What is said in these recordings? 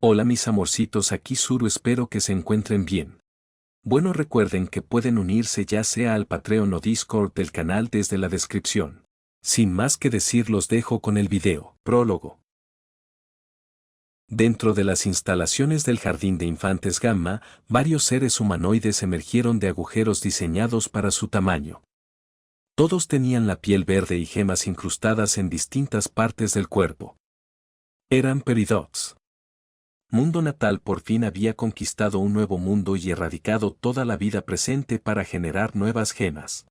Hola mis amorcitos, aquí Suru, espero que se encuentren bien. Bueno, recuerden que pueden unirse ya sea al Patreon o Discord del canal desde la descripción. Sin más que decir, los dejo con el video. Prólogo. Dentro de las instalaciones del Jardín de Infantes Gamma, varios seres humanoides emergieron de agujeros diseñados para su tamaño. Todos tenían la piel verde y gemas incrustadas en distintas partes del cuerpo. Eran Peridots. Mundo Natal por fin había conquistado un nuevo mundo y erradicado toda la vida presente para generar nuevas gemas.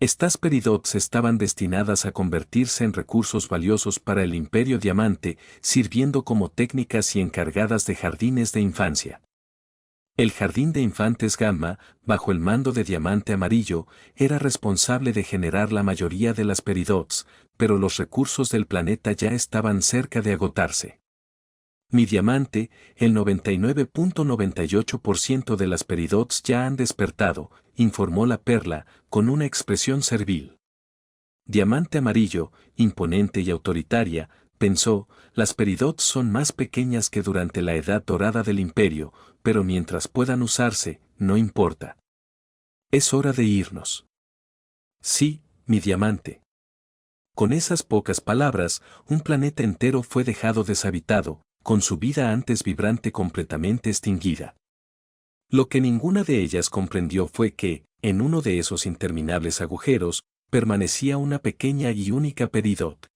Estas Peridots estaban destinadas a convertirse en recursos valiosos para el Imperio Diamante, sirviendo como técnicas y encargadas de jardines de infancia. El Jardín de Infantes Gamma, bajo el mando de Diamante Amarillo, era responsable de generar la mayoría de las Peridots, pero los recursos del planeta ya estaban cerca de agotarse. Mi diamante, el 99.98% de las Peridots ya han despertado, informó la Perla, con una expresión servil. Diamante Amarillo, imponente y autoritaria, pensó, las Peridots son más pequeñas que durante la Edad Dorada del Imperio, pero mientras puedan usarse, no importa. Es hora de irnos. Sí, mi diamante. Con esas pocas palabras, un planeta entero fue dejado deshabitado, con su vida antes vibrante completamente extinguida. Lo que ninguna de ellas comprendió fue que, en uno de esos interminables agujeros, permanecía una pequeña y única Peridot.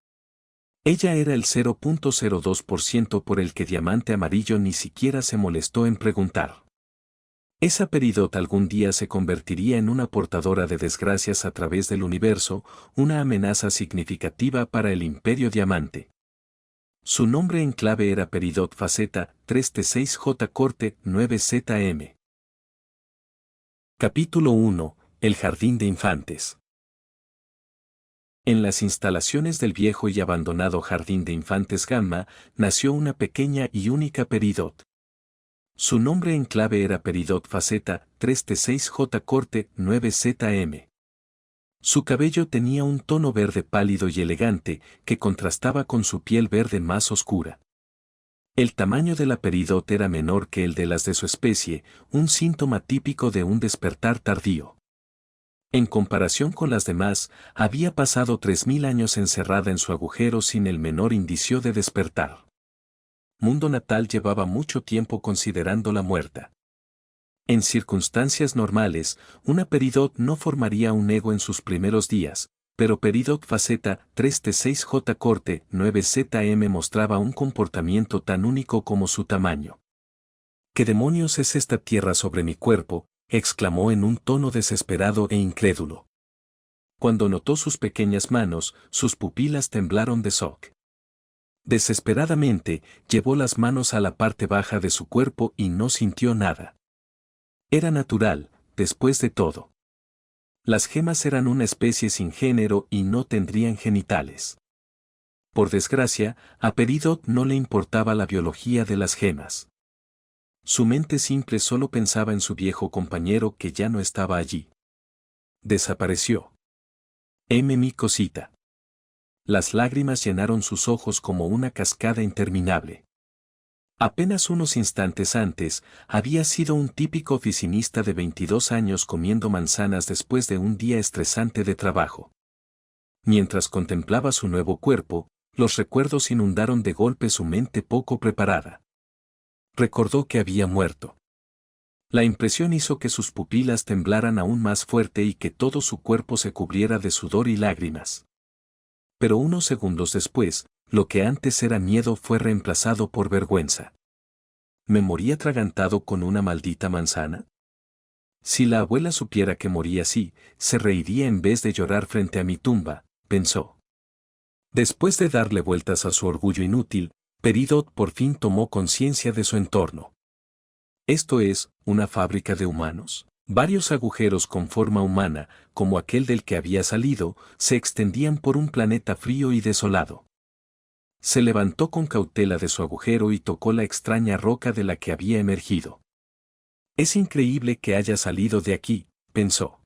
Ella era el 0.02% por el que Diamante Amarillo ni siquiera se molestó en preguntar. Esa Peridot algún día se convertiría en una portadora de desgracias a través del universo, una amenaza significativa para el Imperio Diamante. Su nombre en clave era Peridot Faceta 3T6J Corte 9ZM. Capítulo 1. El Jardín de Infantes. En las instalaciones del viejo y abandonado Jardín de Infantes Gamma, nació una pequeña y única Peridot. Su nombre en clave era Peridot Faceta 3T6J Corte 9ZM. Su cabello tenía un tono verde pálido y elegante que contrastaba con su piel verde más oscura. El tamaño de la Peridot era menor que el de las de su especie, un síntoma típico de un despertar tardío. En comparación con las demás, había pasado 3000 años encerrada en su agujero sin el menor indicio de despertar. Mundo Natal llevaba mucho tiempo considerándola muerta. En circunstancias normales, una Peridot no formaría un ego en sus primeros días, pero Peridot Faceta 3T6J Corte 9ZM mostraba un comportamiento tan único como su tamaño. ¿Qué demonios es esta tierra sobre mi cuerpo?, exclamó en un tono desesperado e incrédulo. Cuando notó sus pequeñas manos, sus pupilas temblaron de shock. Desesperadamente, llevó las manos a la parte baja de su cuerpo y no sintió nada. Era natural, después de todo. Las gemas eran una especie sin género y no tendrían genitales. Por desgracia, a Peridot no le importaba la biología de las gemas. Su mente simple solo pensaba en su viejo compañero que ya no estaba allí. Desapareció. Mi cosita. Las lágrimas llenaron sus ojos como una cascada interminable. Apenas unos instantes antes, había sido un típico oficinista de 22 años comiendo manzanas después de un día estresante de trabajo. Mientras contemplaba su nuevo cuerpo, los recuerdos inundaron de golpe su mente poco preparada. Recordó que había muerto. La impresión hizo que sus pupilas temblaran aún más fuerte y que todo su cuerpo se cubriera de sudor y lágrimas. Pero unos segundos después, lo que antes era miedo fue reemplazado por vergüenza. ¿Me morí atragantado con una maldita manzana? Si la abuela supiera que morí así, se reiría en vez de llorar frente a mi tumba, pensó. Después de darle vueltas a su orgullo inútil, Peridot por fin tomó conciencia de su entorno. Esto es, una fábrica de humanos. Varios agujeros con forma humana, como aquel del que había salido, se extendían por un planeta frío y desolado. Se levantó con cautela de su agujero y tocó la extraña roca de la que había emergido. Es increíble que haya salido de aquí, pensó.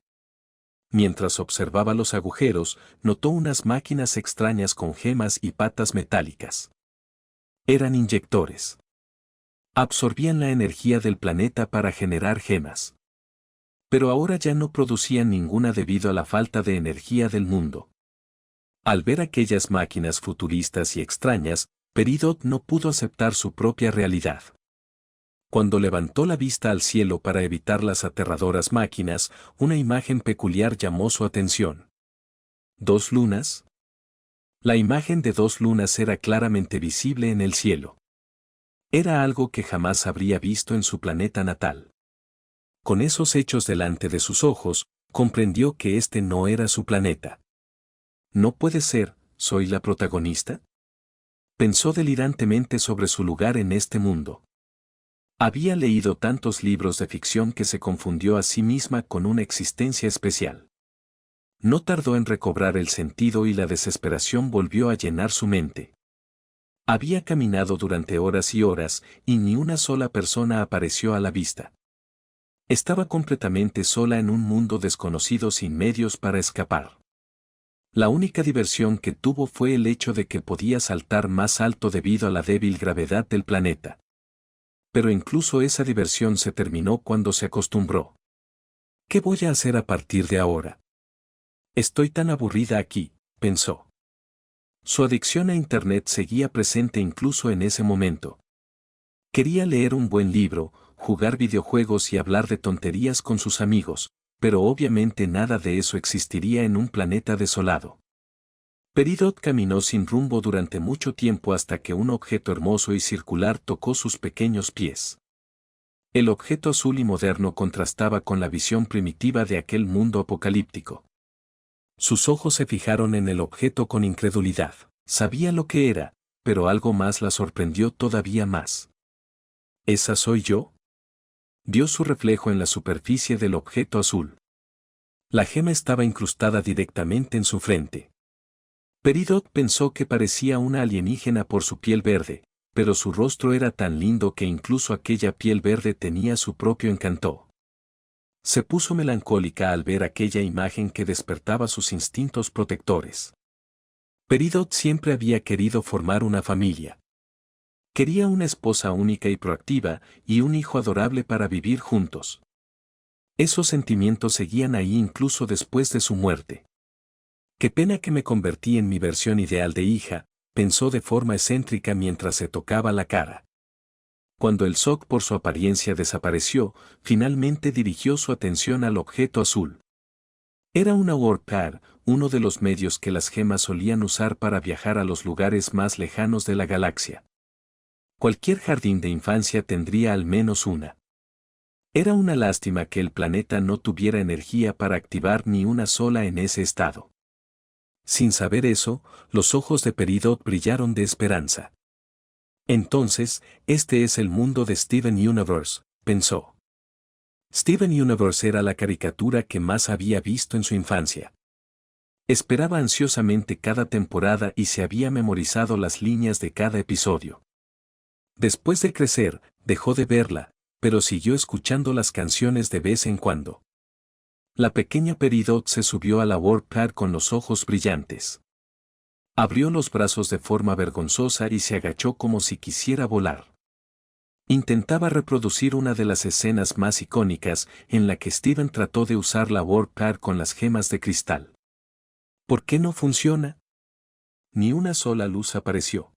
Mientras observaba los agujeros, notó unas máquinas extrañas con gemas y patas metálicas. Eran inyectores. Absorbían la energía del planeta para generar gemas. Pero ahora ya no producían ninguna debido a la falta de energía del mundo. Al ver aquellas máquinas futuristas y extrañas, Peridot no pudo aceptar su propia realidad. Cuando levantó la vista al cielo para evitar las aterradoras máquinas, una imagen peculiar llamó su atención. ¿Dos lunas? La imagen de dos lunas era claramente visible en el cielo. Era algo que jamás habría visto en su planeta natal. Con esos hechos delante de sus ojos, comprendió que este no era su planeta. ¿No puede ser, soy la protagonista? Pensó delirantemente sobre su lugar en este mundo. Había leído tantos libros de ficción que se confundió a sí misma con una existencia especial. No tardó en recobrar el sentido y la desesperación volvió a llenar su mente. Había caminado durante horas y horas, y ni una sola persona apareció a la vista. Estaba completamente sola en un mundo desconocido sin medios para escapar. La única diversión que tuvo fue el hecho de que podía saltar más alto debido a la débil gravedad del planeta. Pero incluso esa diversión se terminó cuando se acostumbró. ¿Qué voy a hacer a partir de ahora? Estoy tan aburrida aquí, pensó. Su adicción a Internet seguía presente incluso en ese momento. Quería leer un buen libro, jugar videojuegos y hablar de tonterías con sus amigos, pero obviamente nada de eso existiría en un planeta desolado. Peridot caminó sin rumbo durante mucho tiempo hasta que un objeto hermoso y circular tocó sus pequeños pies. El objeto azul y moderno contrastaba con la visión primitiva de aquel mundo apocalíptico. Sus ojos se fijaron en el objeto con incredulidad. Sabía lo que era, pero algo más la sorprendió todavía más. ¿Esa soy yo? Vio su reflejo en la superficie del objeto azul. La gema estaba incrustada directamente en su frente. Peridot pensó que parecía una alienígena por su piel verde, pero su rostro era tan lindo que incluso aquella piel verde tenía su propio encanto. Se puso melancólica al ver aquella imagen que despertaba sus instintos protectores. Peridot siempre había querido formar una familia. Quería una esposa única y proactiva, y un hijo adorable para vivir juntos. Esos sentimientos seguían ahí incluso después de su muerte. Qué pena que me convertí en mi versión ideal de hija, pensó de forma excéntrica mientras se tocaba la cara. Cuando el shock por su apariencia desapareció, finalmente dirigió su atención al objeto azul. Era una Warp Car, uno de los medios que las gemas solían usar para viajar a los lugares más lejanos de la galaxia. Cualquier jardín de infancia tendría al menos una. Era una lástima que el planeta no tuviera energía para activar ni una sola en ese estado. Sin saber eso, los ojos de Peridot brillaron de esperanza. Entonces, este es el mundo de Steven Universe, pensó. Steven Universe era la caricatura que más había visto en su infancia. Esperaba ansiosamente cada temporada y se había memorizado las líneas de cada episodio. Después de crecer, dejó de verla, pero siguió escuchando las canciones de vez en cuando. La pequeña Peridot se subió a la Warp Car con los ojos brillantes. Abrió los brazos de forma vergonzosa y se agachó como si quisiera volar. Intentaba reproducir una de las escenas más icónicas en la que Steven trató de usar la Warp Car con las gemas de cristal. ¿Por qué no funciona? Ni una sola luz apareció.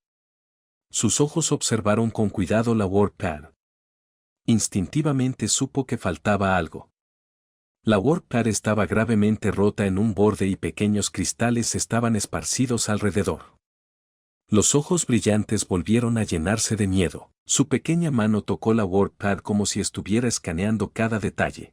Sus ojos observaron con cuidado la Warp Car. Instintivamente supo que faltaba algo. La Warp Car estaba gravemente rota en un borde y pequeños cristales estaban esparcidos alrededor. Los ojos brillantes volvieron a llenarse de miedo. Su pequeña mano tocó la Warp Car como si estuviera escaneando cada detalle.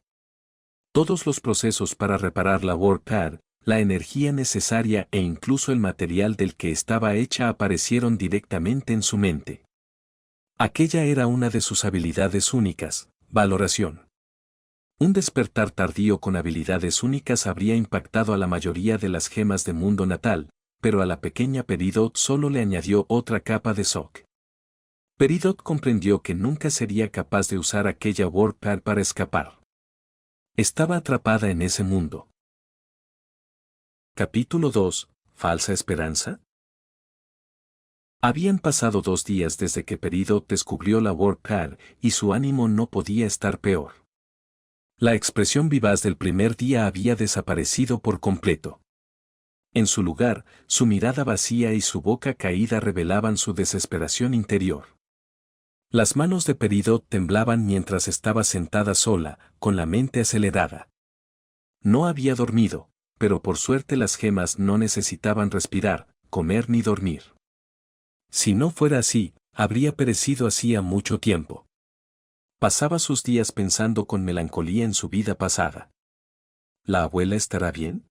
Todos los procesos para reparar la Warp Car, la energía necesaria e incluso el material del que estaba hecha aparecieron directamente en su mente. Aquella era una de sus habilidades únicas, valoración. Un despertar tardío con habilidades únicas habría impactado a la mayoría de las gemas de mundo natal, pero a la pequeña Peridot solo le añadió otra capa de shock. Peridot comprendió que nunca sería capaz de usar aquella Warp Car para escapar. Estaba atrapada en ese mundo. Capítulo 2. ¿Falsa esperanza? Habían pasado 2 días desde que Peridot descubrió la Warp Pad y su ánimo no podía estar peor. La expresión vivaz del primer día había desaparecido por completo. En su lugar, su mirada vacía y su boca caída revelaban su desesperación interior. Las manos de Peridot temblaban mientras estaba sentada sola, con la mente acelerada. No había dormido, pero por suerte las gemas no necesitaban respirar, comer ni dormir. Si no fuera así, habría perecido hacía mucho tiempo. Pasaba sus días pensando con melancolía en su vida pasada. ¿La abuela estará bien?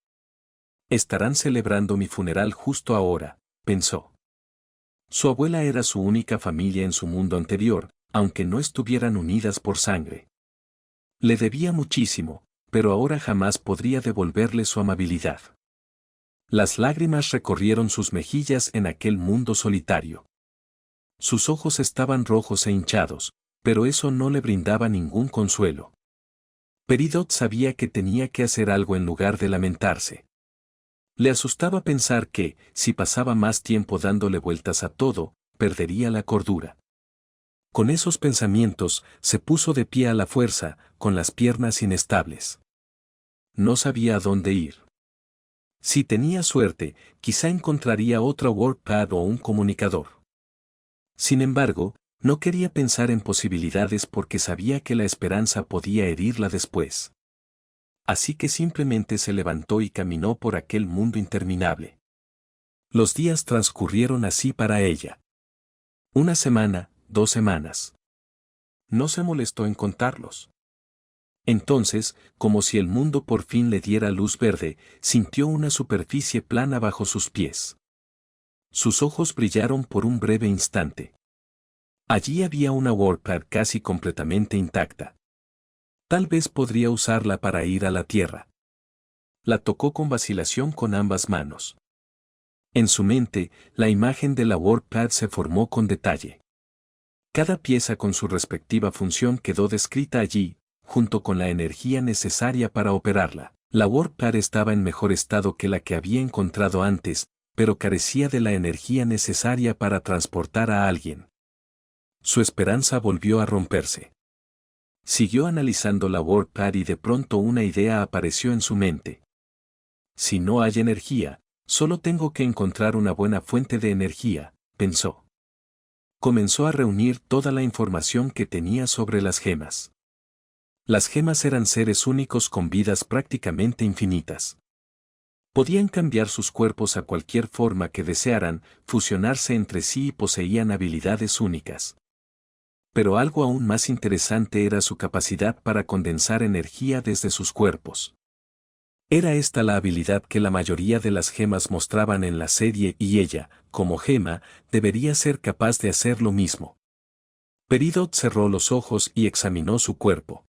Estarán celebrando mi funeral justo ahora, pensó. Su abuela era su única familia en su mundo anterior, aunque no estuvieran unidas por sangre. Le debía muchísimo, pero ahora jamás podría devolverle su amabilidad. Las lágrimas recorrieron sus mejillas en aquel mundo solitario. Sus ojos estaban rojos e hinchados, pero eso no le brindaba ningún consuelo. Peridot sabía que tenía que hacer algo en lugar de lamentarse. Le asustaba pensar que, si pasaba más tiempo dándole vueltas a todo, perdería la cordura. Con esos pensamientos, se puso de pie a la fuerza, con las piernas inestables. No sabía a dónde ir. Si tenía suerte, quizá encontraría otra Warp Pad o un comunicador. Sin embargo, no quería pensar en posibilidades porque sabía que la esperanza podía herirla después. Así que simplemente se levantó y caminó por aquel mundo interminable. Los días transcurrieron así para ella. 1 semana, 2 semanas. No se molestó en contarlos. Entonces, como si el mundo por fin le diera luz verde, sintió una superficie plana bajo sus pies. Sus ojos brillaron por un breve instante. Allí había una Warp Pad casi completamente intacta. Tal vez podría usarla para ir a la Tierra. La tocó con vacilación con ambas manos. En su mente, la imagen de la Warp Pad se formó con detalle. Cada pieza con su respectiva función quedó descrita allí, junto con la energía necesaria para operarla. La Warp Pad estaba en mejor estado que la que había encontrado antes, pero carecía de la energía necesaria para transportar a alguien. Su esperanza volvió a romperse. Siguió analizando la Warp Pad y de pronto una idea apareció en su mente. Si no hay energía, solo tengo que encontrar una buena fuente de energía, pensó. Comenzó a reunir toda la información que tenía sobre las gemas. Las gemas eran seres únicos con vidas prácticamente infinitas. Podían cambiar sus cuerpos a cualquier forma que desearan, fusionarse entre sí y poseían habilidades únicas. Pero algo aún más interesante era su capacidad para condensar energía desde sus cuerpos. Era esta la habilidad que la mayoría de las gemas mostraban en la serie y ella, como gema, debería ser capaz de hacer lo mismo. Peridot cerró los ojos y examinó su cuerpo.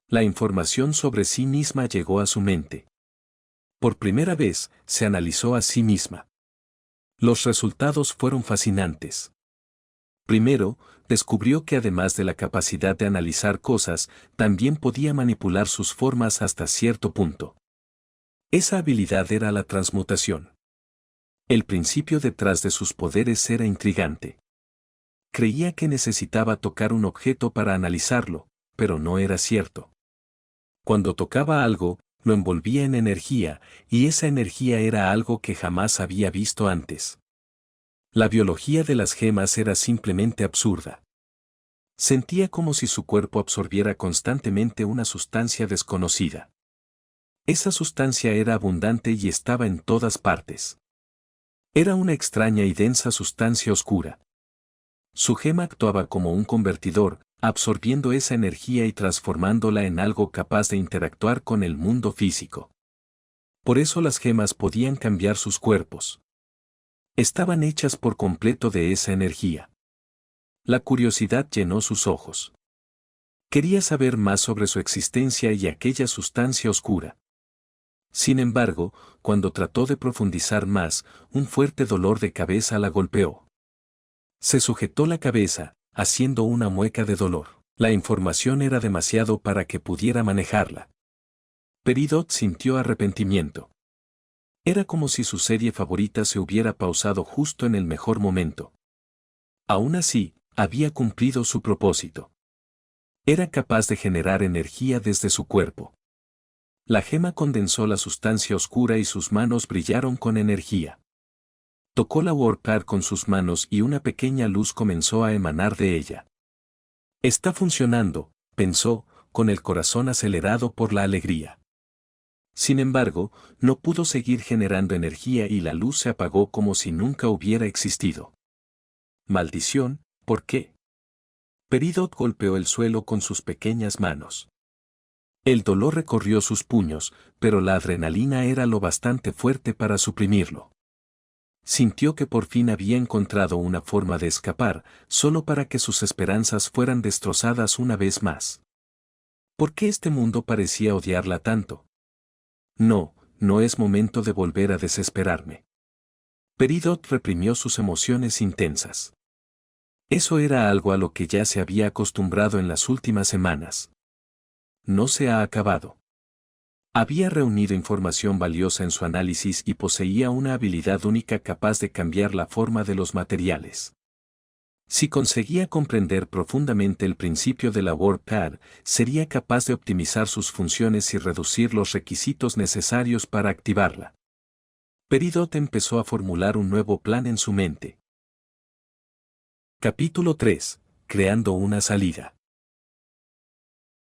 La información sobre sí misma llegó a su mente. Por primera vez, se analizó a sí misma. Los resultados fueron fascinantes. Primero, descubrió que además de la capacidad de analizar cosas, también podía manipular sus formas hasta cierto punto. Esa habilidad era la transmutación. El principio detrás de sus poderes era intrigante. Creía que necesitaba tocar un objeto para analizarlo, pero no era cierto. Cuando tocaba algo, lo envolvía en energía, y esa energía era algo que jamás había visto antes. La biología de las gemas era simplemente absurda. Sentía como si su cuerpo absorbiera constantemente una sustancia desconocida. Esa sustancia era abundante y estaba en todas partes. Era una extraña y densa sustancia oscura. Su gema actuaba como un convertidor, absorbiendo esa energía y transformándola en algo capaz de interactuar con el mundo físico. Por eso las gemas podían cambiar sus cuerpos. Estaban hechas por completo de esa energía. La curiosidad llenó sus ojos. Quería saber más sobre su existencia y aquella sustancia oscura. Sin embargo, cuando trató de profundizar más, un fuerte dolor de cabeza la golpeó. Se sujetó la cabeza, haciendo una mueca de dolor. La información era demasiado para que pudiera manejarla. Peridot sintió arrepentimiento. Era como si su serie favorita se hubiera pausado justo en el mejor momento. Aún así, había cumplido su propósito. Era capaz de generar energía desde su cuerpo. La gema condensó la sustancia oscura y sus manos brillaron con energía. Tocó la WordPad con sus manos y una pequeña luz comenzó a emanar de ella. Está funcionando, pensó, con el corazón acelerado por la alegría. Sin embargo, no pudo seguir generando energía y la luz se apagó como si nunca hubiera existido. Maldición, ¿por qué? Peridot golpeó el suelo con sus pequeñas manos. El dolor recorrió sus puños, pero la adrenalina era lo bastante fuerte para suprimirlo. Sintió que por fin había encontrado una forma de escapar, solo para que sus esperanzas fueran destrozadas una vez más. ¿Por qué este mundo parecía odiarla tanto? No, no es momento de volver a desesperarme. Peridot reprimió sus emociones intensas. Eso era algo a lo que ya se había acostumbrado en las últimas semanas. No se ha acabado. Había reunido información valiosa en su análisis y poseía una habilidad única capaz de cambiar la forma de los materiales. Si conseguía comprender profundamente el principio de la WordPad, sería capaz de optimizar sus funciones y reducir los requisitos necesarios para activarla. Peridot empezó a formular un nuevo plan en su mente. Capítulo 3. Creando una salida.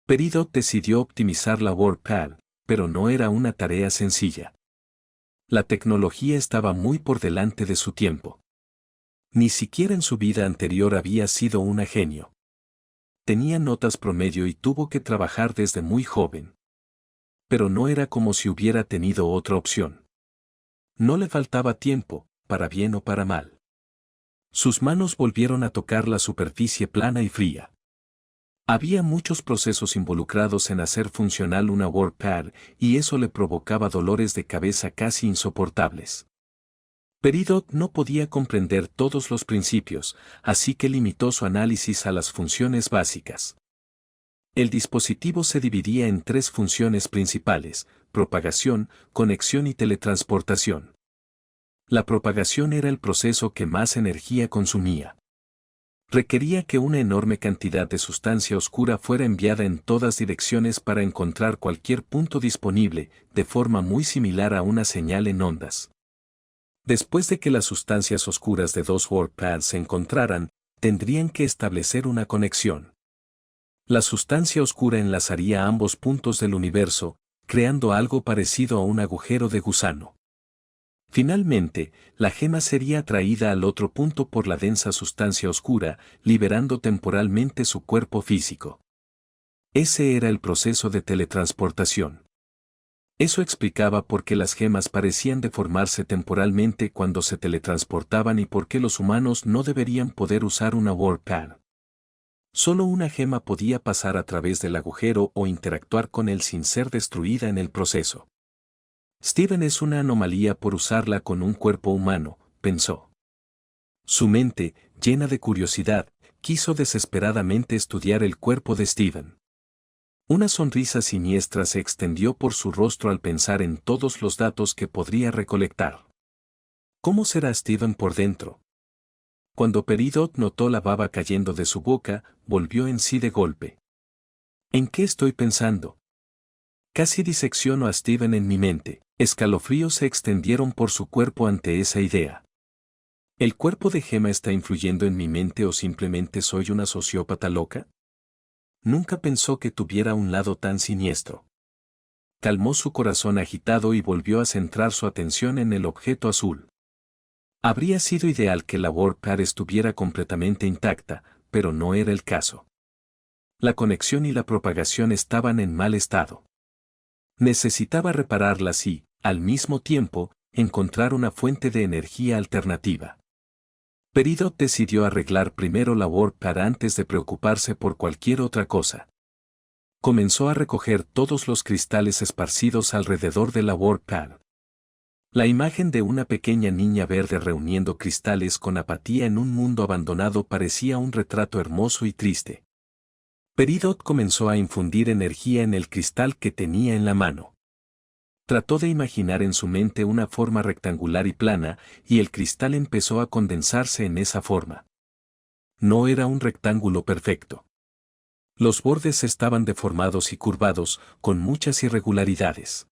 Peridot decidió optimizar la WordPad, pero no era una tarea sencilla. La tecnología estaba muy por delante de su tiempo. Ni siquiera en su vida anterior había sido una genio. Tenía notas promedio y tuvo que trabajar desde muy joven. Pero no era como si hubiera tenido otra opción. No le faltaba tiempo, para bien o para mal. Sus manos volvieron a tocar la superficie plana y fría. Había muchos procesos involucrados en hacer funcional una WordPad y eso le provocaba dolores de cabeza casi insoportables. Peridot no podía comprender todos los principios, así que limitó su análisis a las funciones básicas. El dispositivo se dividía en 3 funciones principales: propagación, conexión y teletransportación. La propagación era el proceso que más energía consumía. Requería que una enorme cantidad de sustancia oscura fuera enviada en todas direcciones para encontrar cualquier punto disponible, de forma muy similar a una señal en ondas. Después de que las sustancias oscuras de 2 WordPads se encontraran, tendrían que establecer una conexión. La sustancia oscura enlazaría ambos puntos del universo, creando algo parecido a un agujero de gusano. Finalmente, la gema sería atraída al otro punto por la densa sustancia oscura, liberando temporalmente su cuerpo físico. Ese era el proceso de teletransportación. Eso explicaba por qué las gemas parecían deformarse temporalmente cuando se teletransportaban y por qué los humanos no deberían poder usar una WordPad. Solo una gema podía pasar a través del agujero o interactuar con él sin ser destruida en el proceso. Steven es una anomalía por usarla con un cuerpo humano, pensó. Su mente, llena de curiosidad, quiso desesperadamente estudiar el cuerpo de Steven. Una sonrisa siniestra se extendió por su rostro al pensar en todos los datos que podría recolectar. ¿Cómo será Steven por dentro? Cuando Peridot notó la baba cayendo de su boca, volvió en sí de golpe. ¿En qué estoy pensando? Casi disecciono a Steven en mi mente. Escalofríos se extendieron por su cuerpo ante esa idea. ¿El cuerpo de Gema está influyendo en mi mente o simplemente soy una sociópata loca? Nunca pensó que tuviera un lado tan siniestro. Calmó su corazón agitado y volvió a centrar su atención en el objeto azul. Habría sido ideal que la WordPad estuviera completamente intacta, pero no era el caso. La conexión y la propagación estaban en mal estado. Necesitaba repararlas y, al mismo tiempo, encontrar una fuente de energía alternativa. Peridot decidió arreglar primero la WordPad antes de preocuparse por cualquier otra cosa. Comenzó a recoger todos los cristales esparcidos alrededor de la WordPad. La imagen de una pequeña niña verde reuniendo cristales con apatía en un mundo abandonado parecía un retrato hermoso y triste. Peridot comenzó a infundir energía en el cristal que tenía en la mano. Trató de imaginar en su mente una forma rectangular y plana, y el cristal empezó a condensarse en esa forma. No era un rectángulo perfecto. Los bordes estaban deformados y curvados, con muchas irregularidades.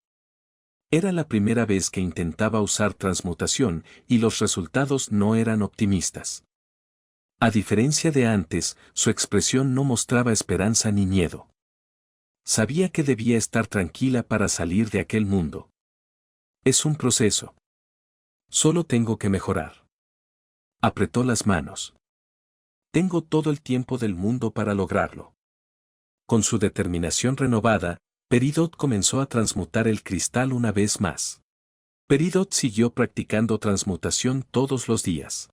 Era la primera vez que intentaba usar transmutación, y los resultados no eran optimistas. A diferencia de antes, su expresión no mostraba esperanza ni miedo. Sabía que debía estar tranquila para salir de aquel mundo. Es un proceso. Solo tengo que mejorar. Apretó las manos. Tengo todo el tiempo del mundo para lograrlo. Con su determinación renovada, Peridot comenzó a transmutar el cristal una vez más. Peridot siguió practicando transmutación todos los días.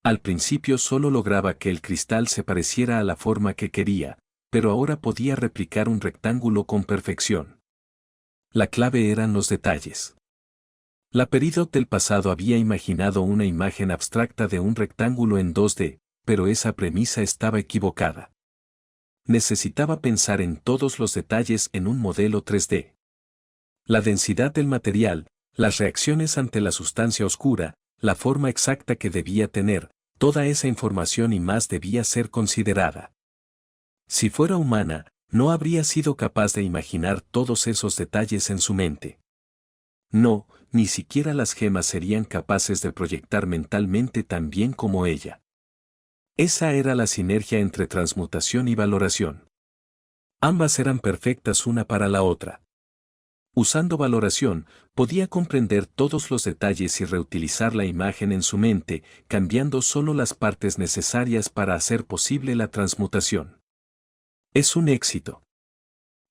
Al principio solo lograba que el cristal se pareciera a la forma que quería, pero ahora podía replicar un rectángulo con perfección. La clave eran los detalles. La Peridot del pasado había imaginado una imagen abstracta de un rectángulo en 2D, pero esa premisa estaba equivocada. Necesitaba pensar en todos los detalles en un modelo 3D. La densidad del material, las reacciones ante la sustancia oscura, la forma exacta que debía tener, toda esa información y más debía ser considerada. Si fuera humana, no habría sido capaz de imaginar todos esos detalles en su mente. No, ni siquiera las gemas serían capaces de proyectar mentalmente tan bien como ella. Esa era la sinergia entre transmutación y valoración. Ambas eran perfectas una para la otra. Usando valoración, podía comprender todos los detalles y reutilizar la imagen en su mente, cambiando solo las partes necesarias para hacer posible la transmutación. Es un éxito.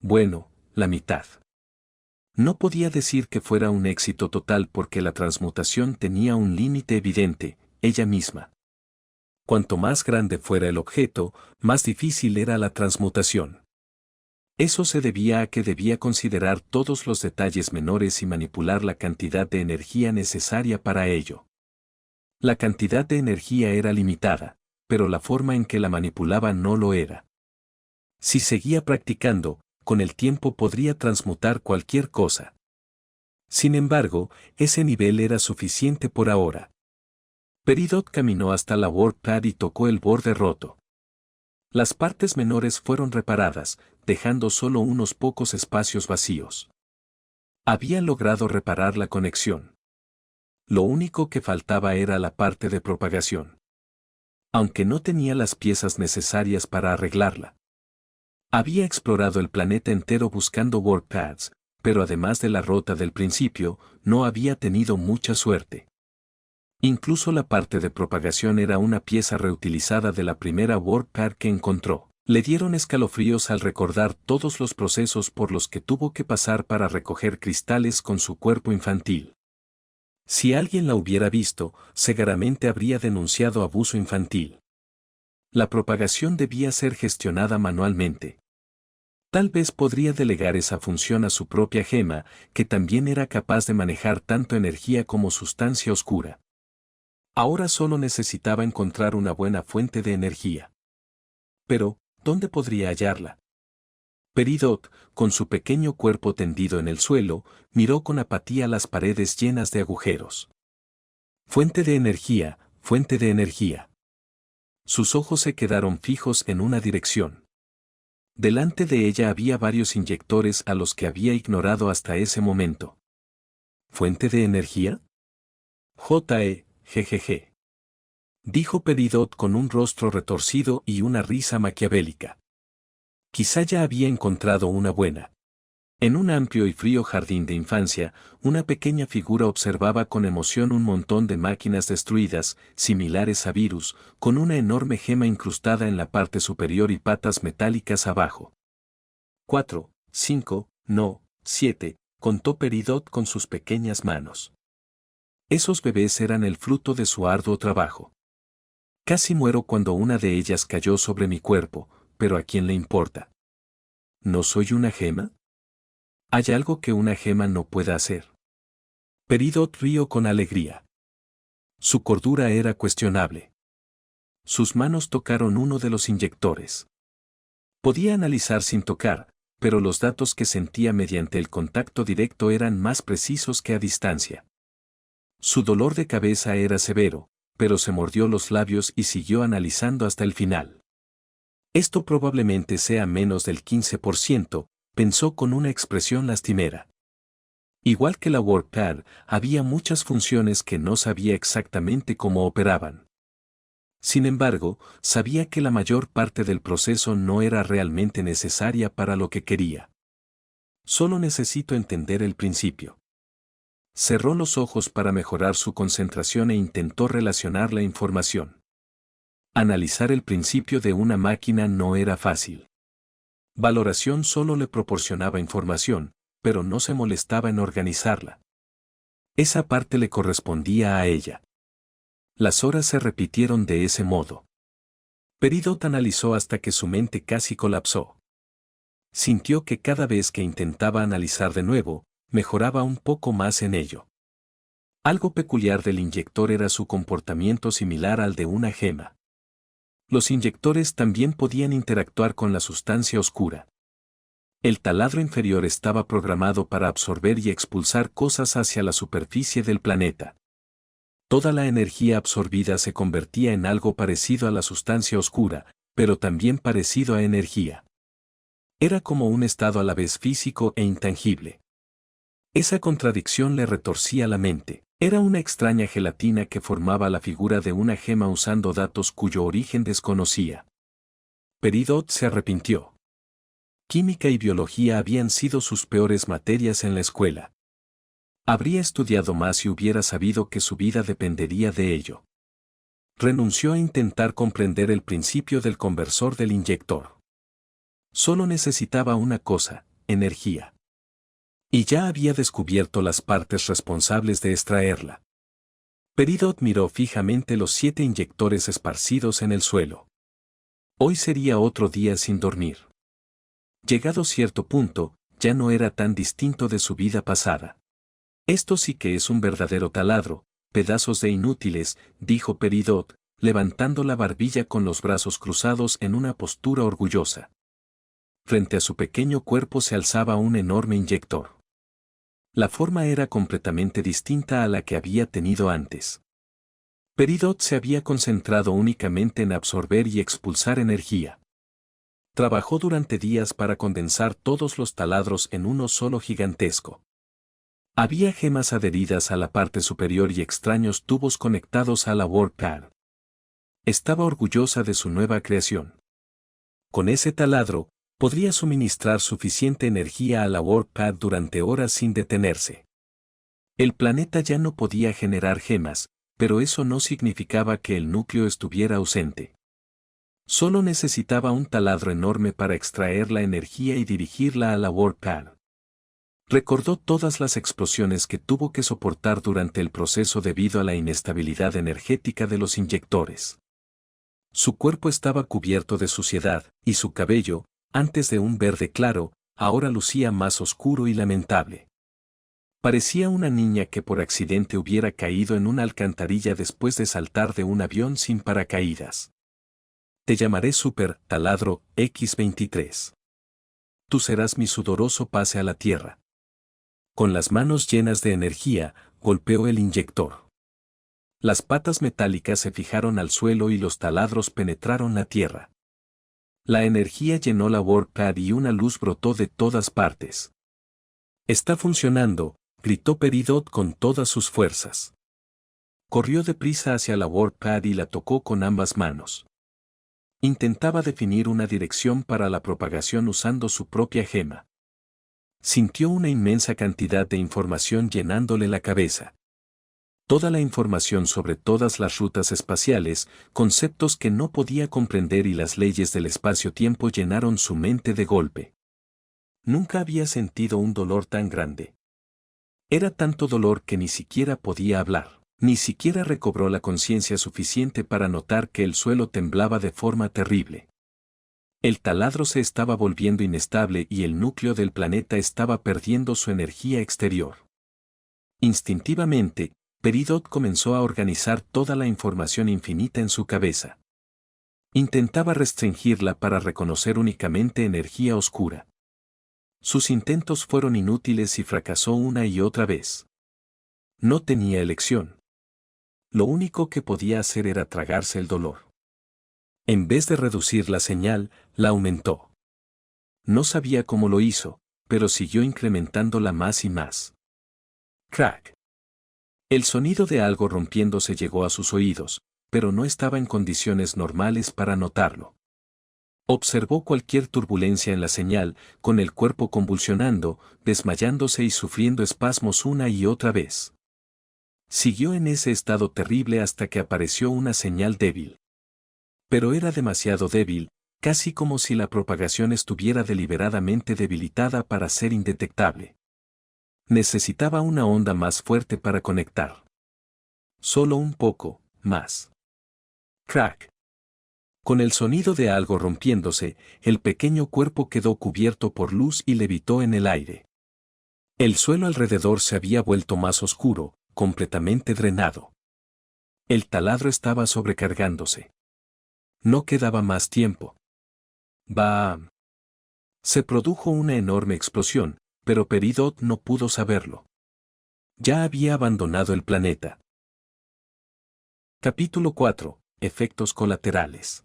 Bueno, la mitad. No podía decir que fuera un éxito total porque la transmutación tenía un límite evidente, ella misma. Cuanto más grande fuera el objeto, más difícil era la transmutación. Eso se debía a que debía considerar todos los detalles menores y manipular la cantidad de energía necesaria para ello. La cantidad de energía era limitada, pero la forma en que la manipulaba no lo era. Si seguía practicando, con el tiempo podría transmutar cualquier cosa. Sin embargo, ese nivel era suficiente por ahora. Peridot caminó hasta la WordPad y tocó el borde roto. Las partes menores fueron reparadas, dejando solo unos pocos espacios vacíos. Había logrado reparar la conexión. Lo único que faltaba era la parte de propagación. Aunque no tenía las piezas necesarias para arreglarla. Había explorado el planeta entero buscando WordPads, pero además de la rota del principio, no había tenido mucha suerte. Incluso la parte de propagación era una pieza reutilizada de la primera WordPad que encontró. Le dieron escalofríos al recordar todos los procesos por los que tuvo que pasar para recoger cristales con su cuerpo infantil. Si alguien la hubiera visto, seguramente habría denunciado abuso infantil. La propagación debía ser gestionada manualmente. Tal vez podría delegar esa función a su propia gema, que también era capaz de manejar tanto energía como sustancia oscura. Ahora solo necesitaba encontrar una buena fuente de energía. Pero, ¿dónde podría hallarla? Peridot, con su pequeño cuerpo tendido en el suelo, miró con apatía las paredes llenas de agujeros. Fuente de energía, fuente de energía. Sus ojos se quedaron fijos en una dirección. Delante de ella había varios inyectores a los que había ignorado hasta ese momento. ¿Fuente de energía? Jejeje. Dijo Peridot con un rostro retorcido y una risa maquiavélica. Quizá ya había encontrado una buena. En un amplio y frío jardín de infancia, una pequeña figura observaba con emoción un montón de máquinas destruidas, similares a virus, con una enorme gema incrustada en la parte superior y patas metálicas abajo. 4, 5, no, 7, contó Peridot con sus pequeñas manos. Esos bebés eran el fruto de su arduo trabajo. Casi muero cuando una de ellas cayó sobre mi cuerpo, pero ¿a quién le importa? ¿No soy una gema? ¿Hay algo que una gema no pueda hacer? Peridot rió con alegría. Su cordura era cuestionable. Sus manos tocaron uno de los inyectores. Podía analizar sin tocar, pero los datos que sentía mediante el contacto directo eran más precisos que a distancia. Su dolor de cabeza era severo, pero se mordió los labios y siguió analizando hasta el final. Esto probablemente sea menos del 15%, pensó con una expresión lastimera. Igual que la WordPad, había muchas funciones que no sabía exactamente cómo operaban. Sin embargo, sabía que la mayor parte del proceso no era realmente necesaria para lo que quería. Solo necesito entender el principio. Cerró los ojos para mejorar su concentración e intentó relacionar la información. Analizar el principio de una máquina no era fácil. Valoración solo le proporcionaba información, pero no se molestaba en organizarla. Esa parte le correspondía a ella. Las horas se repitieron de ese modo. Peridot analizó hasta que su mente casi colapsó. Sintió que cada vez que intentaba analizar de nuevo, mejoraba un poco más en ello. Algo peculiar del inyector era su comportamiento similar al de una gema. Los inyectores también podían interactuar con la sustancia oscura. El taladro inferior estaba programado para absorber y expulsar cosas hacia la superficie del planeta. Toda la energía absorbida se convertía en algo parecido a la sustancia oscura, pero también parecido a energía. Era como un estado a la vez físico e intangible. Esa contradicción le retorcía la mente. Era una extraña gelatina que formaba la figura de una gema usando datos cuyo origen desconocía. Peridot se arrepintió. Química y biología habían sido sus peores materias en la escuela. Habría estudiado más si hubiera sabido que su vida dependería de ello. Renunció a intentar comprender el principio del conversor del inyector. Solo necesitaba una cosa, energía. Y ya había descubierto las partes responsables de extraerla. Peridot miró fijamente los 7 inyectores esparcidos en el suelo. Hoy sería otro día sin dormir. Llegado cierto punto, ya no era tan distinto de su vida pasada. Esto sí que es un verdadero taladro, pedazos de inútiles, dijo Peridot, levantando la barbilla con los brazos cruzados en una postura orgullosa. Frente a su pequeño cuerpo se alzaba un enorme inyector. La forma era completamente distinta a la que había tenido antes. Peridot se había concentrado únicamente en absorber y expulsar energía. Trabajó durante días para condensar todos los taladros en uno solo gigantesco. Había gemas adheridas a la parte superior y extraños tubos conectados a la WordPad. Estaba orgullosa de su nueva creación. Con ese taladro, podría suministrar suficiente energía a la WordPad durante horas sin detenerse. El planeta ya no podía generar gemas, pero eso no significaba que el núcleo estuviera ausente. Solo necesitaba un taladro enorme para extraer la energía y dirigirla a la WordPad. Recordó todas las explosiones que tuvo que soportar durante el proceso debido a la inestabilidad energética de los inyectores. Su cuerpo estaba cubierto de suciedad, y su cabello, antes de un verde claro, ahora lucía más oscuro y lamentable. Parecía una niña que por accidente hubiera caído en una alcantarilla después de saltar de un avión sin paracaídas. Te llamaré Super Taladro X23. Tú serás mi sudoroso pase a la tierra. Con las manos llenas de energía, golpeó el inyector. Las patas metálicas se fijaron al suelo y los taladros penetraron la tierra. La energía llenó la WordPad y una luz brotó de todas partes. Está funcionando, gritó Peridot con todas sus fuerzas. Corrió deprisa hacia la WordPad y la tocó con ambas manos. Intentaba definir una dirección para la propagación usando su propia gema. Sintió una inmensa cantidad de información llenándole la cabeza. Toda la información sobre todas las rutas espaciales, conceptos que no podía comprender y las leyes del espacio-tiempo llenaron su mente de golpe. Nunca había sentido un dolor tan grande. Era tanto dolor que ni siquiera podía hablar. Ni siquiera recobró la conciencia suficiente para notar que el suelo temblaba de forma terrible. El taladro se estaba volviendo inestable y el núcleo del planeta estaba perdiendo su energía exterior. Instintivamente, Peridot comenzó a organizar toda la información infinita en su cabeza. Intentaba restringirla para reconocer únicamente energía oscura. Sus intentos fueron inútiles y fracasó una y otra vez. No tenía elección. Lo único que podía hacer era tragarse el dolor. En vez de reducir la señal, la aumentó. No sabía cómo lo hizo, pero siguió incrementándola más y más. Crack. El sonido de algo rompiéndose llegó a sus oídos, pero no estaba en condiciones normales para notarlo. Observó cualquier turbulencia en la señal, con el cuerpo convulsionando, desmayándose y sufriendo espasmos una y otra vez. Siguió en ese estado terrible hasta que apareció una señal débil. Pero era demasiado débil, casi como si la propagación estuviera deliberadamente debilitada para ser indetectable. Necesitaba una onda más fuerte para conectar. Solo un poco, más. Crack. Con el sonido de algo rompiéndose, el pequeño cuerpo quedó cubierto por luz y levitó en el aire. El suelo alrededor se había vuelto más oscuro, completamente drenado. El taladro estaba sobrecargándose. No quedaba más tiempo. ¡Bam! Se produjo una enorme explosión, pero Peridot no pudo saberlo. Ya había abandonado el planeta. Capítulo 4. Efectos colaterales.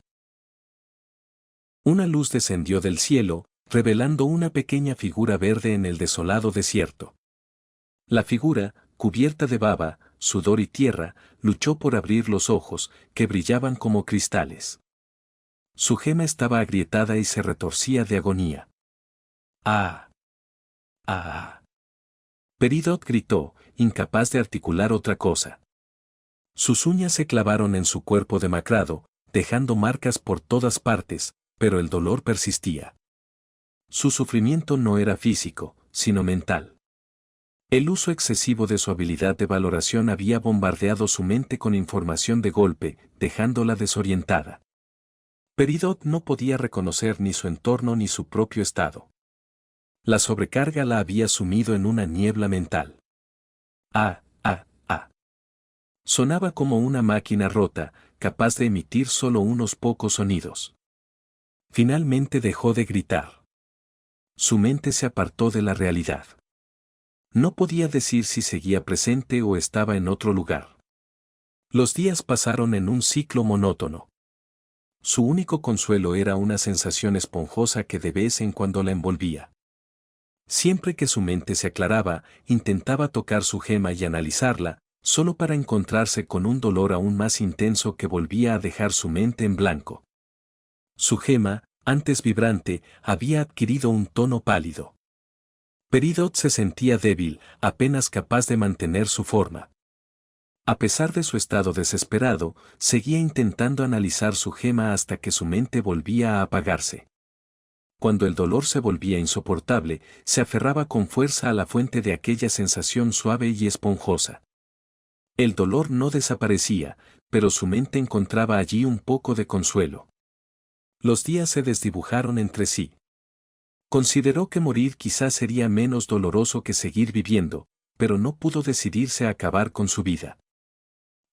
Una luz descendió del cielo, revelando una pequeña figura verde en el desolado desierto. La figura, cubierta de baba, sudor y tierra, luchó por abrir los ojos, que brillaban como cristales. Su gema estaba agrietada y se retorcía de agonía. ¡Ah! ¡Ah! Peridot gritó, incapaz de articular otra cosa. Sus uñas se clavaron en su cuerpo demacrado, dejando marcas por todas partes, pero el dolor persistía. Su sufrimiento no era físico, sino mental. El uso excesivo de su habilidad de valoración había bombardeado su mente con información de golpe, dejándola desorientada. Peridot no podía reconocer ni su entorno ni su propio estado. La sobrecarga la había sumido en una niebla mental. Ah. Sonaba como una máquina rota, capaz de emitir solo unos pocos sonidos. Finalmente dejó de gritar. Su mente se apartó de la realidad. No podía decir si seguía presente o estaba en otro lugar. Los días pasaron en un ciclo monótono. Su único consuelo era una sensación esponjosa que de vez en cuando la envolvía. Siempre que su mente se aclaraba, intentaba tocar su gema y analizarla, solo para encontrarse con un dolor aún más intenso que volvía a dejar su mente en blanco. Su gema, antes vibrante, había adquirido un tono pálido. Peridot se sentía débil, apenas capaz de mantener su forma. A pesar de su estado desesperado, seguía intentando analizar su gema hasta que su mente volvía a apagarse. Cuando el dolor se volvía insoportable, se aferraba con fuerza a la fuente de aquella sensación suave y esponjosa. El dolor no desaparecía, pero su mente encontraba allí un poco de consuelo. Los días se desdibujaron entre sí. Consideró que morir quizás sería menos doloroso que seguir viviendo, pero no pudo decidirse a acabar con su vida.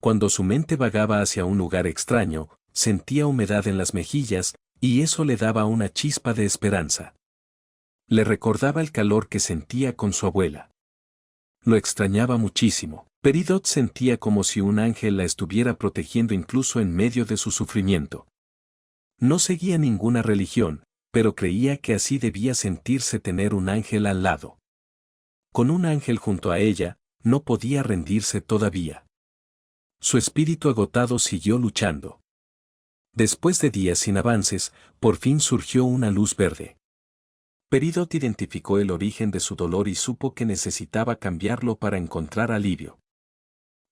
Cuando su mente vagaba hacia un lugar extraño, sentía humedad en las mejillas, y eso le daba una chispa de esperanza. Le recordaba el calor que sentía con su abuela. Lo extrañaba muchísimo. Peridot sentía como si un ángel la estuviera protegiendo incluso en medio de su sufrimiento. No seguía ninguna religión, pero creía que así debía sentirse tener un ángel al lado. Con un ángel junto a ella, no podía rendirse todavía. Su espíritu agotado siguió luchando. Después de días sin avances, por fin surgió una luz verde. Peridot identificó el origen de su dolor y supo que necesitaba cambiarlo para encontrar alivio.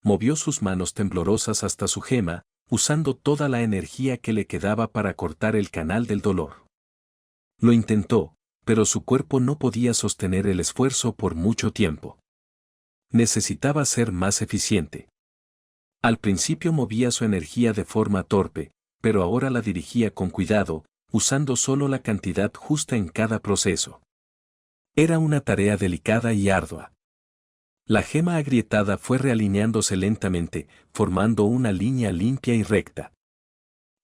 Movió sus manos temblorosas hasta su gema, usando toda la energía que le quedaba para cortar el canal del dolor. Lo intentó, pero su cuerpo no podía sostener el esfuerzo por mucho tiempo. Necesitaba ser más eficiente. Al principio movía su energía de forma torpe, pero ahora la dirigía con cuidado, usando solo la cantidad justa en cada proceso. Era una tarea delicada y ardua. La gema agrietada fue realineándose lentamente, formando una línea limpia y recta.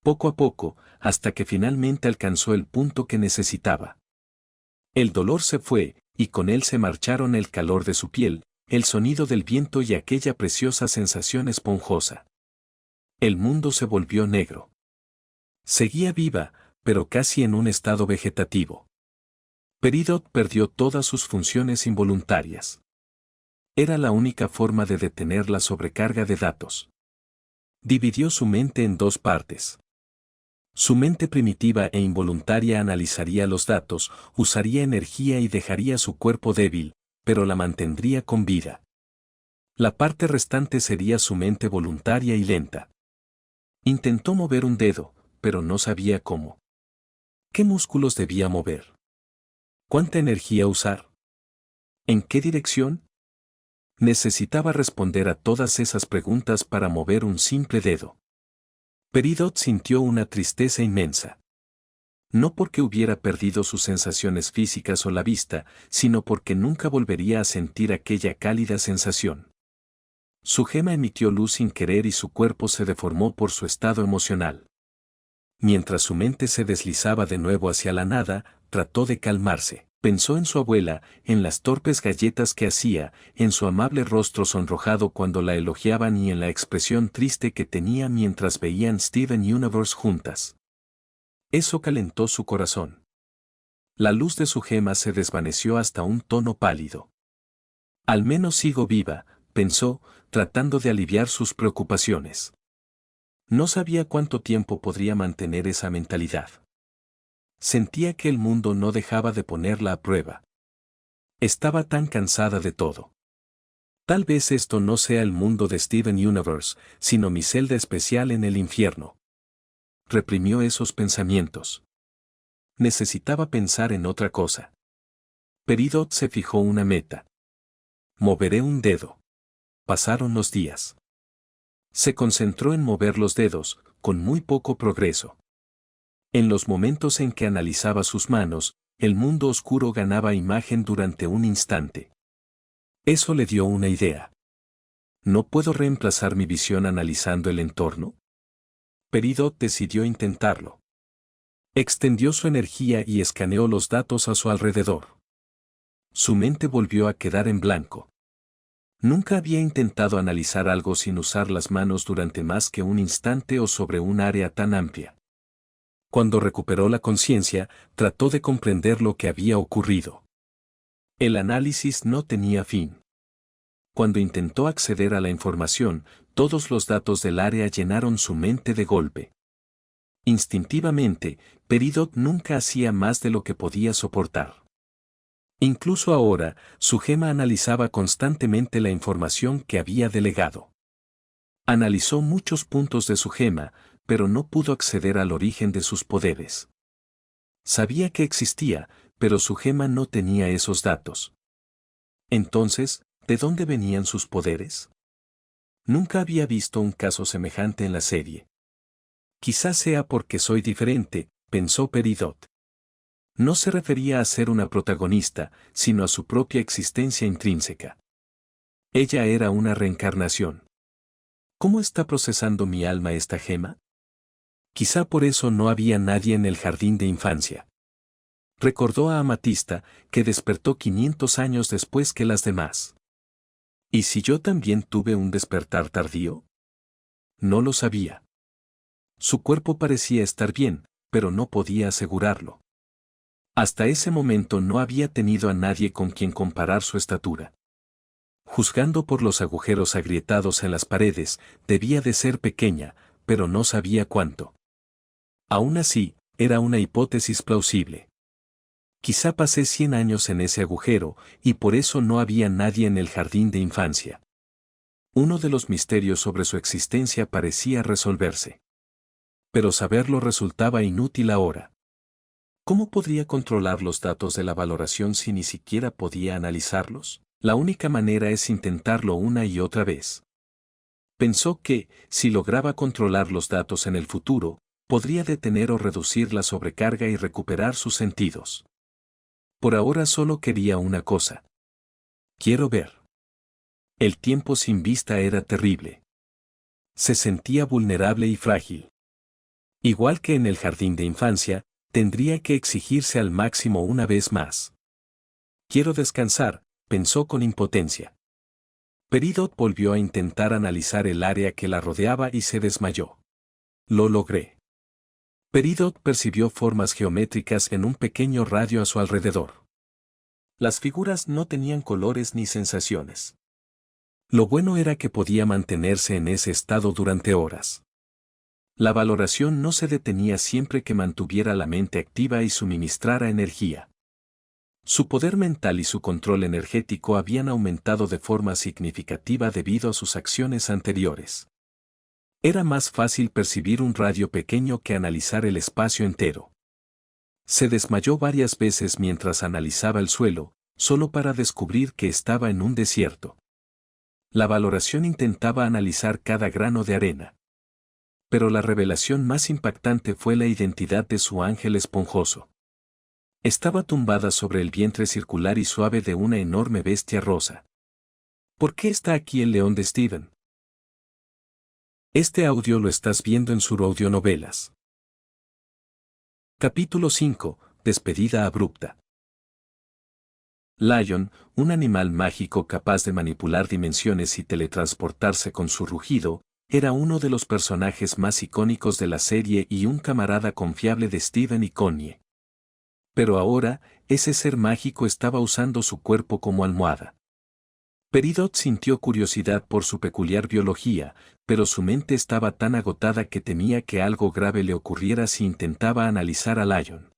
Poco a poco, hasta que finalmente alcanzó el punto que necesitaba. El dolor se fue, y con él se marcharon el calor de su piel, el sonido del viento y aquella preciosa sensación esponjosa. El mundo se volvió negro. Seguía viva, pero casi en un estado vegetativo. Peridot perdió todas sus funciones involuntarias. Era la única forma de detener la sobrecarga de datos. Dividió su mente en dos partes. Su mente primitiva e involuntaria analizaría los datos, usaría energía y dejaría su cuerpo débil, pero la mantendría con vida. La parte restante sería su mente voluntaria y lenta. Intentó mover un dedo, pero no sabía cómo. ¿Qué músculos debía mover? ¿Cuánta energía usar? ¿En qué dirección? Necesitaba responder a todas esas preguntas para mover un simple dedo. Peridot sintió una tristeza inmensa. No porque hubiera perdido sus sensaciones físicas o la vista, sino porque nunca volvería a sentir aquella cálida sensación. Su gema emitió luz sin querer y su cuerpo se deformó por su estado emocional. Mientras su mente se deslizaba de nuevo hacia la nada, trató de calmarse. Pensó en su abuela, en las torpes galletas que hacía, en su amable rostro sonrojado cuando la elogiaban y en la expresión triste que tenía mientras veían Steven Universe juntas. Eso calentó su corazón. La luz de su gema se desvaneció hasta un tono pálido. Al menos sigo viva, pensó, tratando de aliviar sus preocupaciones. No sabía cuánto tiempo podría mantener esa mentalidad. Sentía que el mundo no dejaba de ponerla a prueba. Estaba tan cansada de todo. Tal vez esto no sea el mundo de Steven Universe, sino mi celda especial en el infierno. Reprimió esos pensamientos. Necesitaba pensar en otra cosa. Peridot se fijó una meta. Moveré un dedo. Pasaron los días. Se concentró en mover los dedos, con muy poco progreso. En los momentos en que analizaba sus manos, el mundo oscuro ganaba imagen durante un instante. Eso le dio una idea. ¿No puedo reemplazar mi visión analizando el entorno? Peridot decidió intentarlo. Extendió su energía y escaneó los datos a su alrededor. Su mente volvió a quedar en blanco. Nunca había intentado analizar algo sin usar las manos durante más que un instante o sobre un área tan amplia. Cuando recuperó la conciencia, trató de comprender lo que había ocurrido. El análisis no tenía fin. Cuando intentó acceder a la información, todos los datos del área llenaron su mente de golpe. Instintivamente, Peridot nunca hacía más de lo que podía soportar. Incluso ahora, su gema analizaba constantemente la información que había delegado. Analizó muchos puntos de su gema, pero no pudo acceder al origen de sus poderes. Sabía que existía, pero su gema no tenía esos datos. Entonces, ¿de dónde venían sus poderes? Nunca había visto un caso semejante en la serie. Quizás sea porque soy diferente, pensó Peridot. No se refería a ser una protagonista, sino a su propia existencia intrínseca. Ella era una reencarnación. ¿Cómo está procesando mi alma esta gema? Quizá por eso no había nadie en el jardín de infancia. Recordó a Amatista, que despertó 500 años después que las demás. ¿Y si yo también tuve un despertar tardío? No lo sabía. Su cuerpo parecía estar bien, pero no podía asegurarlo. Hasta ese momento no había tenido a nadie con quien comparar su estatura. Juzgando por los agujeros agrietados en las paredes, debía de ser pequeña, pero no sabía cuánto. Aún así, era una hipótesis plausible. Quizá pasé 100 años en ese agujero, y por eso no había nadie en el jardín de infancia. Uno de los misterios sobre su existencia parecía resolverse. Pero saberlo resultaba inútil ahora. ¿Cómo podría controlar los datos de la valoración si ni siquiera podía analizarlos? La única manera es intentarlo una y otra vez. Pensó que, si lograba controlar los datos en el futuro, podría detener o reducir la sobrecarga y recuperar sus sentidos. Por ahora solo quería una cosa. Quiero ver. El tiempo sin vista era terrible. Se sentía vulnerable y frágil. Igual que en el jardín de infancia, tendría que exigirse al máximo una vez más. Quiero descansar, pensó con impotencia. Peridot volvió a intentar analizar el área que la rodeaba y se desmayó. Lo logré. Peridot percibió formas geométricas en un pequeño radio a su alrededor. Las figuras no tenían colores ni sensaciones. Lo bueno era que podía mantenerse en ese estado durante horas. La valoración no se detenía siempre que mantuviera la mente activa y suministrara energía. Su poder mental y su control energético habían aumentado de forma significativa debido a sus acciones anteriores. Era más fácil percibir un radio pequeño que analizar el espacio entero. Se desmayó varias veces mientras analizaba el suelo, solo para descubrir que estaba en un desierto. La valoración intentaba analizar cada grano de arena. Pero la revelación más impactante fue la identidad de su ángel esponjoso. Estaba tumbada sobre el vientre circular y suave de una enorme bestia rosa. ¿Por qué está aquí el león de Steven? Este audio lo estás viendo en Sur Audionovelas. Capítulo 5. Despedida abrupta. Lion, un animal mágico capaz de manipular dimensiones y teletransportarse con su rugido, era uno de los personajes más icónicos de la serie y un camarada confiable de Steven y Connie. Pero ahora, ese ser mágico estaba usando su cuerpo como almohada. Peridot sintió curiosidad por su peculiar biología, pero su mente estaba tan agotada que temía que algo grave le ocurriera si intentaba analizar a Lion.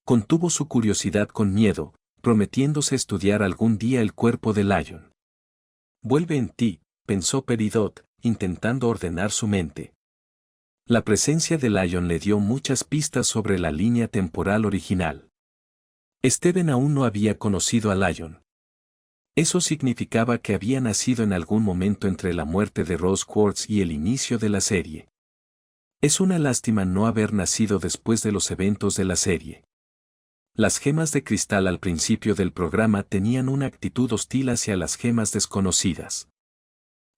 Contuvo su curiosidad con miedo, prometiéndose estudiar algún día el cuerpo de Lion. Vuelve en ti, pensó Peridot, intentando ordenar su mente. La presencia de Lion le dio muchas pistas sobre la línea temporal original. Steven aún no había conocido a Lion. Eso significaba que había nacido en algún momento entre la muerte de Rose Quartz y el inicio de la serie. Es una lástima no haber nacido después de los eventos de la serie. Las gemas de cristal al principio del programa tenían una actitud hostil hacia las gemas desconocidas.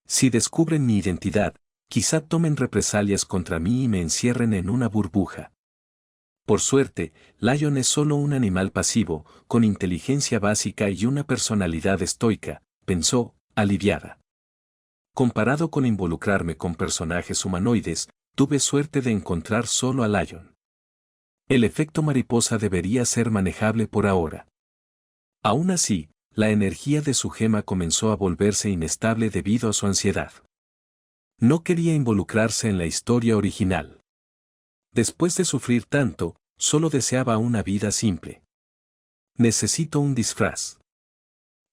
Si descubren mi identidad, quizá tomen represalias contra mí y me encierren en una burbuja. Por suerte, Lion es solo un animal pasivo, con inteligencia básica y una personalidad estoica, pensó, aliviada. Comparado con involucrarme con personajes humanoides, tuve suerte de encontrar solo a Lion. El efecto mariposa debería ser manejable por ahora. Aún así, la energía de su gema comenzó a volverse inestable debido a su ansiedad. No quería involucrarse en la historia original. Después de sufrir tanto, solo deseaba una vida simple. Necesito un disfraz.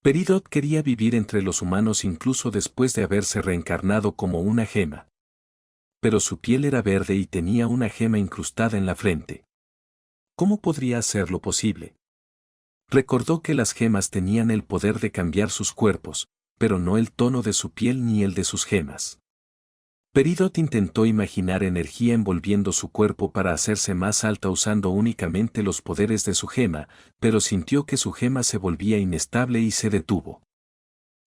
Peridot quería vivir entre los humanos incluso después de haberse reencarnado como una gema. Pero su piel era verde y tenía una gema incrustada en la frente. ¿Cómo podría hacerlo posible? Recordó que las gemas tenían el poder de cambiar sus cuerpos, pero no el tono de su piel ni el de sus gemas. Peridot intentó imaginar energía envolviendo su cuerpo para hacerse más alta usando únicamente los poderes de su gema, pero sintió que su gema se volvía inestable y se detuvo.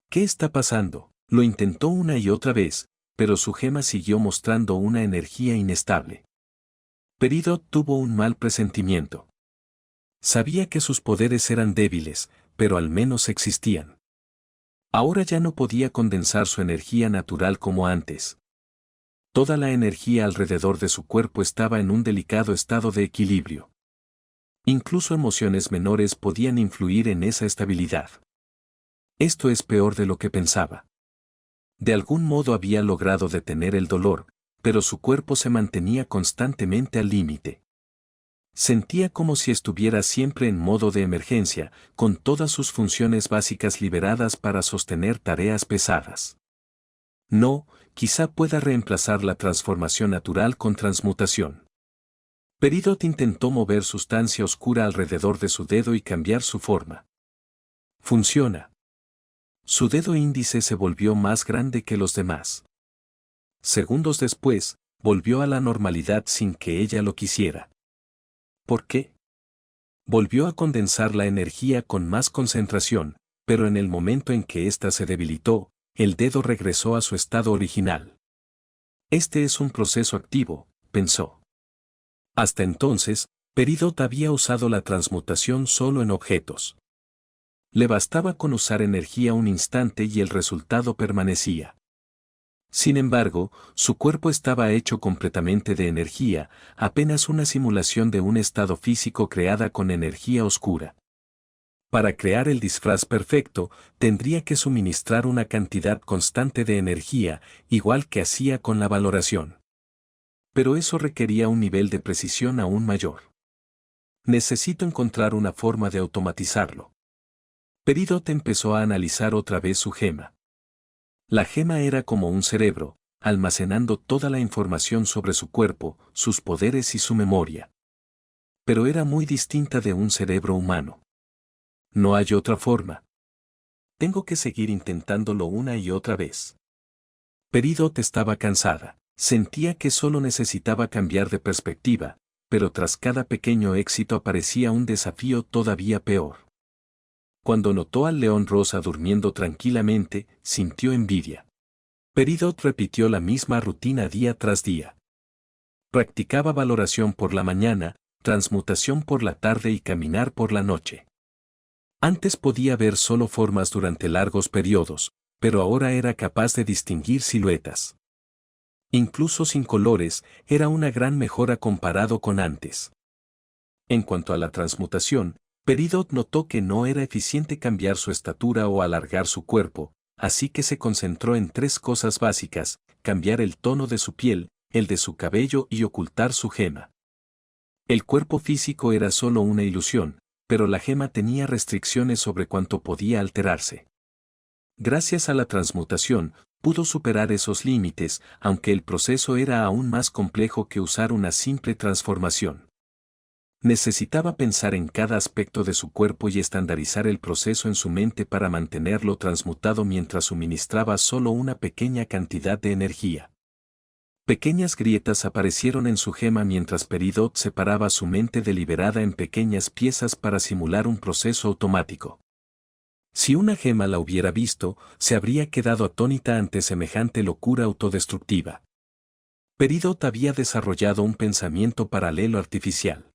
¿Qué está pasando? Lo intentó una y otra vez, pero su gema siguió mostrando una energía inestable. Peridot tuvo un mal presentimiento. Sabía que sus poderes eran débiles, pero al menos existían. Ahora ya no podía condensar su energía natural como antes. Toda la energía alrededor de su cuerpo estaba en un delicado estado de equilibrio. Incluso emociones menores podían influir en esa estabilidad. Esto es peor de lo que pensaba. De algún modo había logrado detener el dolor, pero su cuerpo se mantenía constantemente al límite. Sentía como si estuviera siempre en modo de emergencia, con todas sus funciones básicas liberadas para sostener tareas pesadas. No, quizá pueda reemplazar la transformación natural con transmutación. Peridot intentó mover sustancia oscura alrededor de su dedo y cambiar su forma. Funciona. Su dedo índice se volvió más grande que los demás. Segundos después, volvió a la normalidad sin que ella lo quisiera. ¿Por qué? Volvió a condensar la energía con más concentración, pero en el momento en que ésta se debilitó, el dedo regresó a su estado original. Este es un proceso activo, pensó. Hasta entonces, Peridot había usado la transmutación solo en objetos. Le bastaba con usar energía un instante y el resultado permanecía. Sin embargo, su cuerpo estaba hecho completamente de energía, apenas una simulación de un estado físico creada con energía oscura. Para crear el disfraz perfecto, tendría que suministrar una cantidad constante de energía, igual que hacía con la valoración. Pero eso requería un nivel de precisión aún mayor. Necesito encontrar una forma de automatizarlo. Peridot empezó a analizar otra vez su gema. La gema era como un cerebro, almacenando toda la información sobre su cuerpo, sus poderes y su memoria. Pero era muy distinta de un cerebro humano. No hay otra forma. Tengo que seguir intentándolo una y otra vez. Peridot estaba cansada. Sentía que solo necesitaba cambiar de perspectiva, pero tras cada pequeño éxito aparecía un desafío todavía peor. Cuando notó al león rosa durmiendo tranquilamente, sintió envidia. Peridot repitió la misma rutina día tras día. Practicaba valoración por la mañana, transmutación por la tarde y caminar por la noche. Antes podía ver solo formas durante largos periodos, pero ahora era capaz de distinguir siluetas. Incluso sin colores, era una gran mejora comparado con antes. En cuanto a la transmutación, Peridot notó que no era eficiente cambiar su estatura o alargar su cuerpo, así que se concentró en tres cosas básicas: cambiar el tono de su piel, el de su cabello y ocultar su gema. El cuerpo físico era solo una ilusión, pero la gema tenía restricciones sobre cuánto podía alterarse. Gracias a la transmutación, pudo superar esos límites, aunque el proceso era aún más complejo que usar una simple transformación. Necesitaba pensar en cada aspecto de su cuerpo y estandarizar el proceso en su mente para mantenerlo transmutado mientras suministraba solo una pequeña cantidad de energía. Pequeñas grietas aparecieron en su gema mientras Peridot separaba su mente deliberada en pequeñas piezas para simular un proceso automático. Si una gema la hubiera visto, se habría quedado atónita ante semejante locura autodestructiva. Peridot había desarrollado un pensamiento paralelo artificial.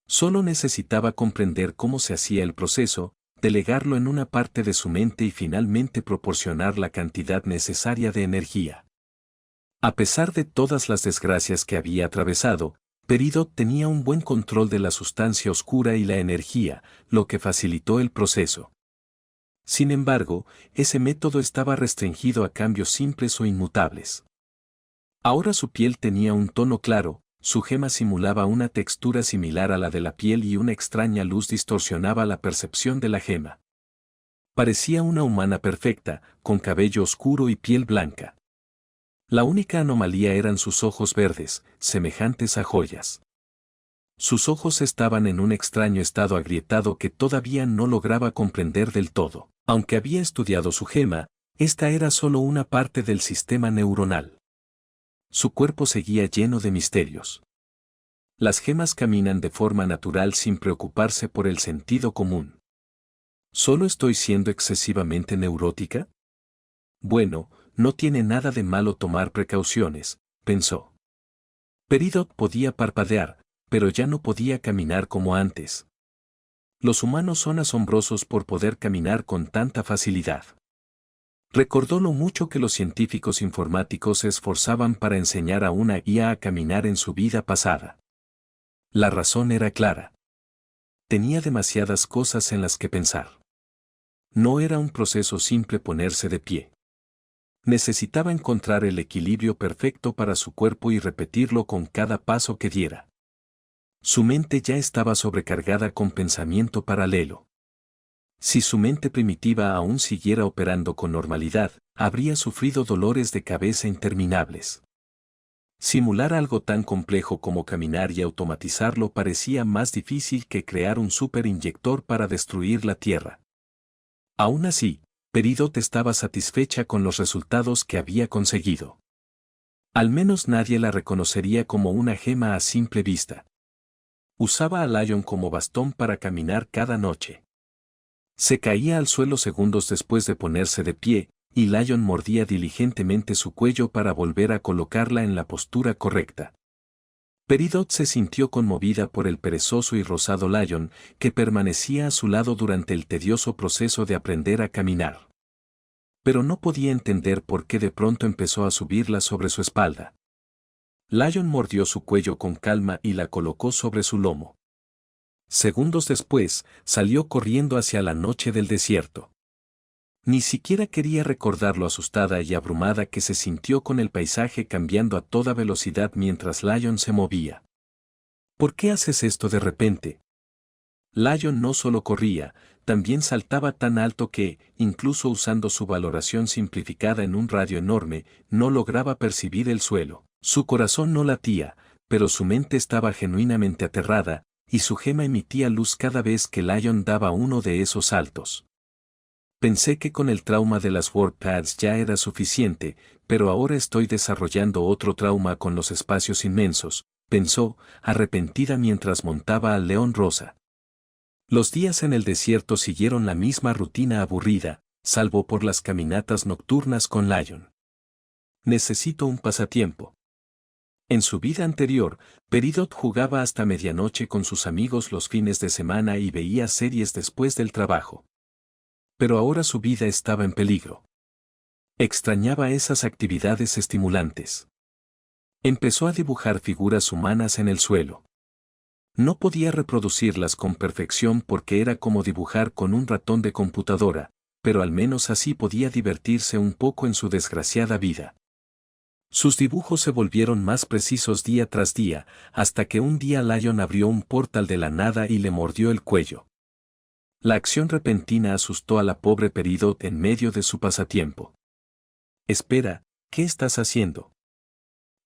Solo necesitaba comprender cómo se hacía el proceso, delegarlo en una parte de su mente y finalmente proporcionar la cantidad necesaria de energía. A pesar de todas las desgracias que había atravesado, Peridot tenía un buen control de la sustancia oscura y la energía, lo que facilitó el proceso. Sin embargo, ese método estaba restringido a cambios simples o inmutables. Ahora su piel tenía un tono claro, su gema simulaba una textura similar a la de la piel y una extraña luz distorsionaba la percepción de la gema. Parecía una humana perfecta, con cabello oscuro y piel blanca. La única anomalía eran sus ojos verdes, semejantes a joyas. Sus ojos estaban en un extraño estado agrietado que todavía no lograba comprender del todo. Aunque había estudiado su gema, esta era solo una parte del sistema neuronal. Su cuerpo seguía lleno de misterios. Las gemas caminan de forma natural sin preocuparse por el sentido común. ¿Solo estoy siendo excesivamente neurótica? Bueno, no tiene nada de malo tomar precauciones, pensó. Peridot podía parpadear, pero ya no podía caminar como antes. Los humanos son asombrosos por poder caminar con tanta facilidad. Recordó lo mucho que los científicos informáticos se esforzaban para enseñar a una IA a caminar en su vida pasada. La razón era clara. Tenía demasiadas cosas en las que pensar. No era un proceso simple ponerse de pie. Necesitaba encontrar el equilibrio perfecto para su cuerpo y repetirlo con cada paso que diera. Su mente ya estaba sobrecargada con pensamiento paralelo. Si su mente primitiva aún siguiera operando con normalidad, habría sufrido dolores de cabeza interminables. Simular algo tan complejo como caminar y automatizarlo parecía más difícil que crear un superinyector para destruir la Tierra. Aún así, Peridot estaba satisfecha con los resultados que había conseguido. Al menos nadie la reconocería como una gema a simple vista. Usaba a Lion como bastón para caminar cada noche. Se caía al suelo segundos después de ponerse de pie, y Lion mordía diligentemente su cuello para volver a colocarla en la postura correcta. Peridot se sintió conmovida por el perezoso y rosado Lion, que permanecía a su lado durante el tedioso proceso de aprender a caminar. Pero no podía entender por qué de pronto empezó a subirla sobre su espalda. Lion mordió su cuello con calma y la colocó sobre su lomo. Segundos después, salió corriendo hacia la noche del desierto. Ni siquiera quería recordar lo asustada y abrumada que se sintió con el paisaje cambiando a toda velocidad mientras Lion se movía. ¿Por qué haces esto de repente? Lion no solo corría, también saltaba tan alto que, incluso usando su valoración simplificada en un radio enorme, no lograba percibir el suelo. Su corazón no latía, pero su mente estaba genuinamente aterrada, y su gema emitía luz cada vez que Lion daba uno de esos saltos. Pensé que con el trauma de las WordPads ya era suficiente, pero ahora estoy desarrollando otro trauma con los espacios inmensos, pensó, arrepentida mientras montaba al león rosa. Los días en el desierto siguieron la misma rutina aburrida, salvo por las caminatas nocturnas con Lion. Necesito un pasatiempo. En su vida anterior, Peridot jugaba hasta medianoche con sus amigos los fines de semana y veía series después del trabajo. Pero ahora su vida estaba en peligro. Extrañaba esas actividades estimulantes. Empezó a dibujar figuras humanas en el suelo. No podía reproducirlas con perfección porque era como dibujar con un ratón de computadora, pero al menos así podía divertirse un poco en su desgraciada vida. Sus dibujos se volvieron más precisos día tras día, hasta que un día Lion abrió un portal de la nada y le mordió el cuello. La acción repentina asustó a la pobre Peridot en medio de su pasatiempo. Espera, ¿qué estás haciendo?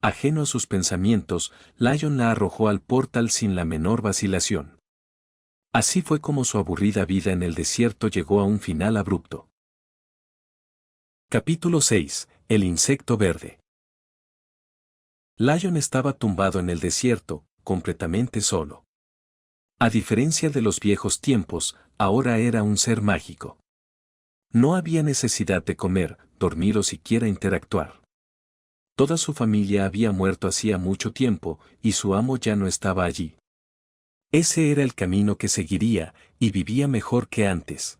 Ajeno a sus pensamientos, Lion la arrojó al portal sin la menor vacilación. Así fue como su aburrida vida en el desierto llegó a un final abrupto. Capítulo 6. El insecto verde. Lion estaba tumbado en el desierto, completamente solo. A diferencia de los viejos tiempos, ahora era un ser mágico. No había necesidad de comer, dormir o siquiera interactuar. Toda su familia había muerto hacía mucho tiempo, y su amo ya no estaba allí. Ese era el camino que seguiría, y vivía mejor que antes.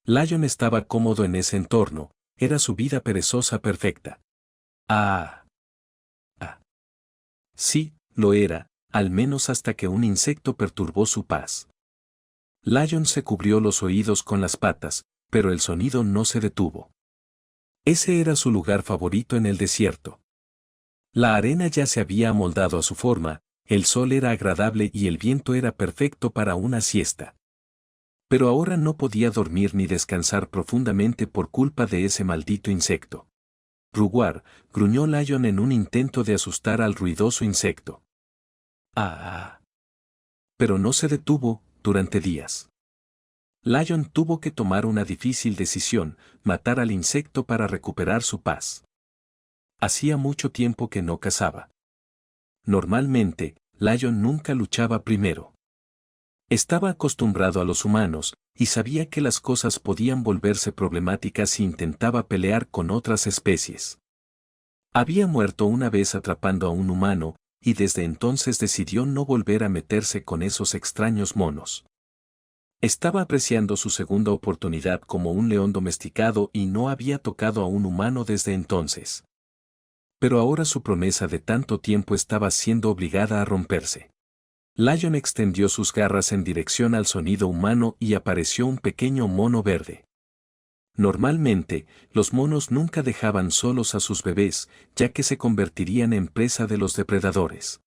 Lion estaba cómodo en ese entorno, era su vida perezosa perfecta. Ah. Sí, lo era, al menos hasta que un insecto perturbó su paz. Lion se cubrió los oídos con las patas, pero el sonido no se detuvo. Ese era su lugar favorito en el desierto. La arena ya se había amoldado a su forma, el sol era agradable y el viento era perfecto para una siesta. Pero ahora no podía dormir ni descansar profundamente por culpa de ese maldito insecto. Ruguar, gruñó Lion en un intento de asustar al ruidoso insecto. Pero no se detuvo, durante días. Lion tuvo que tomar una difícil decisión, matar al insecto para recuperar su paz. Hacía mucho tiempo que no cazaba. Normalmente, Lion nunca luchaba primero. Estaba acostumbrado a los humanos, y sabía que las cosas podían volverse problemáticas si intentaba pelear con otras especies. Había muerto una vez atrapando a un humano, y desde entonces decidió no volver a meterse con esos extraños monos. Estaba apreciando su segunda oportunidad como un león domesticado y no había tocado a un humano desde entonces. Pero ahora su promesa de tanto tiempo estaba siendo obligada a romperse. Lion extendió sus garras en dirección al sonido humano y apareció un pequeño mono verde. Normalmente, los monos nunca dejaban solos a sus bebés, ya que se convertirían en presa de los depredadores.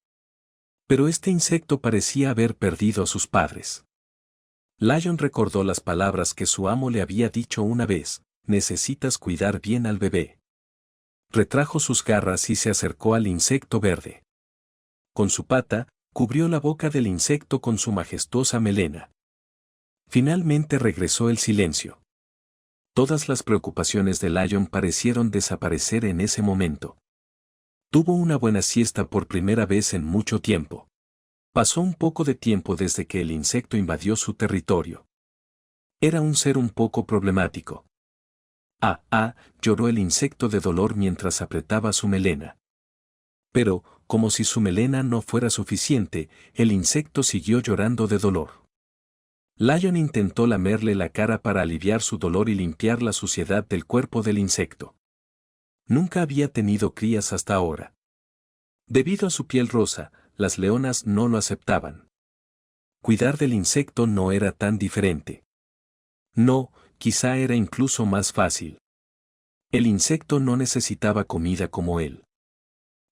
Pero este insecto parecía haber perdido a sus padres. Lion recordó las palabras que su amo le había dicho una vez: necesitas cuidar bien al bebé. Retrajo sus garras y se acercó al insecto verde. Con su pata, cubrió la boca del insecto con su majestuosa melena. Finalmente regresó el silencio. Todas las preocupaciones de Lion parecieron desaparecer en ese momento. Tuvo una buena siesta por primera vez en mucho tiempo. Pasó un poco de tiempo desde que el insecto invadió su territorio. Era un ser un poco problemático. Lloró el insecto de dolor mientras apretaba su melena. Pero, como si su melena no fuera suficiente, el insecto siguió llorando de dolor. Lion intentó lamerle la cara para aliviar su dolor y limpiar la suciedad del cuerpo del insecto. Nunca había tenido crías hasta ahora. Debido a su piel rosa, las leonas no lo aceptaban. Cuidar del insecto no era tan diferente. No, quizá era incluso más fácil. El insecto no necesitaba comida como él.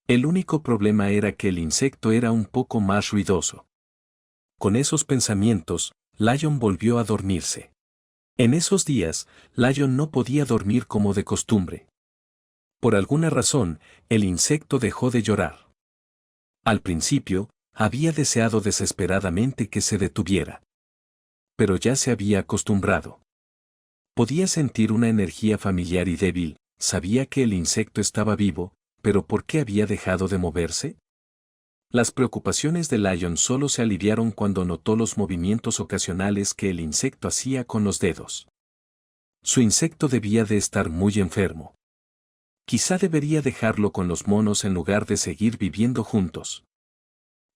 El único problema era que el insecto era un poco más ruidoso. Con esos pensamientos, Lion volvió a dormirse. En esos días, Lion no podía dormir como de costumbre. Por alguna razón, el insecto dejó de llorar. Al principio, había deseado desesperadamente que se detuviera. Pero ya se había acostumbrado. Podía sentir una energía familiar y débil, sabía que el insecto estaba vivo, pero ¿por qué había dejado de moverse? Las preocupaciones de Lion solo se aliviaron cuando notó los movimientos ocasionales que el insecto hacía con los dedos. Su insecto debía de estar muy enfermo. Quizá debería dejarlo con los monos en lugar de seguir viviendo juntos.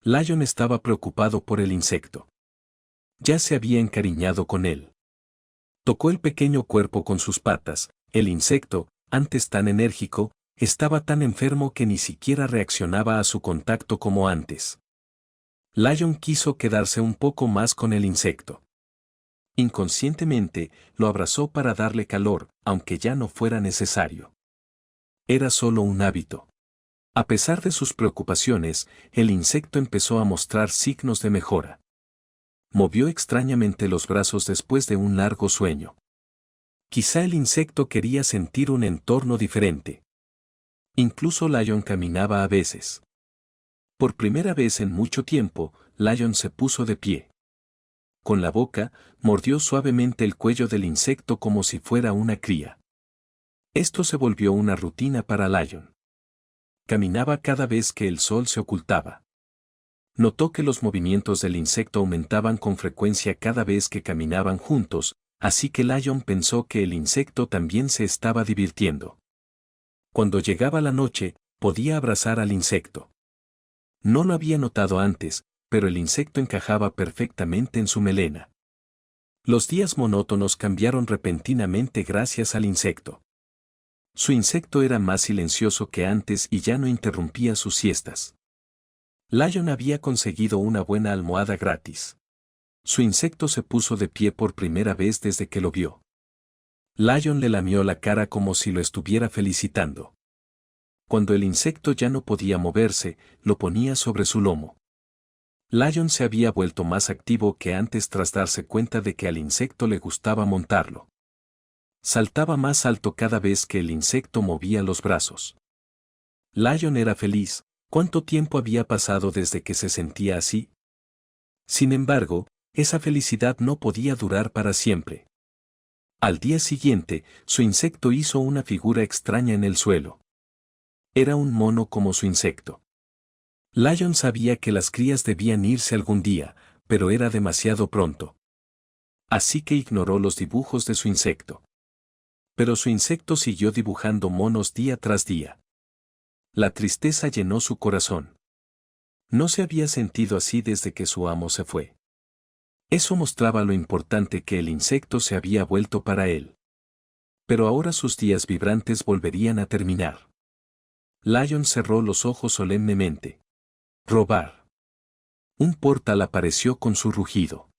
Lion estaba preocupado por el insecto. Ya se había encariñado con él. Tocó el pequeño cuerpo con sus patas. El insecto, antes tan enérgico, estaba tan enfermo que ni siquiera reaccionaba a su contacto como antes. Lion quiso quedarse un poco más con el insecto. Inconscientemente, lo abrazó para darle calor, aunque ya no fuera necesario. Era solo un hábito. A pesar de sus preocupaciones, el insecto empezó a mostrar signos de mejora. Movió extrañamente los brazos después de un largo sueño. Quizá el insecto quería sentir un entorno diferente. Incluso Lion caminaba a veces. Por primera vez en mucho tiempo, Lion se puso de pie. Con la boca, mordió suavemente el cuello del insecto como si fuera una cría. Esto se volvió una rutina para Lion. Caminaba cada vez que el sol se ocultaba. Notó que los movimientos del insecto aumentaban con frecuencia cada vez que caminaban juntos, así que Lion pensó que el insecto también se estaba divirtiendo. Cuando llegaba la noche, podía abrazar al insecto. No lo había notado antes, pero el insecto encajaba perfectamente en su melena. Los días monótonos cambiaron repentinamente gracias al insecto. Su insecto era más silencioso que antes y ya no interrumpía sus siestas. Lion había conseguido una buena almohada gratis. Su insecto se puso de pie por primera vez desde que lo vio. Lion le lamió la cara como si lo estuviera felicitando. Cuando el insecto ya no podía moverse, lo ponía sobre su lomo. Lion se había vuelto más activo que antes tras darse cuenta de que al insecto le gustaba montarlo. Saltaba más alto cada vez que el insecto movía los brazos. Lion era feliz. ¿Cuánto tiempo había pasado desde que se sentía así? Sin embargo, esa felicidad no podía durar para siempre. Al día siguiente, su insecto hizo una figura extraña en el suelo. Era un mono como su insecto. Lion sabía que las crías debían irse algún día, pero era demasiado pronto. Así que ignoró los dibujos de su insecto. Pero su insecto siguió dibujando monos día tras día. La tristeza llenó su corazón. No se había sentido así desde que su amo se fue. Eso mostraba lo importante que el insecto se había vuelto para él. Pero ahora sus días vibrantes volverían a terminar. Lion cerró los ojos solemnemente. Robar. Un portal apareció con su rugido.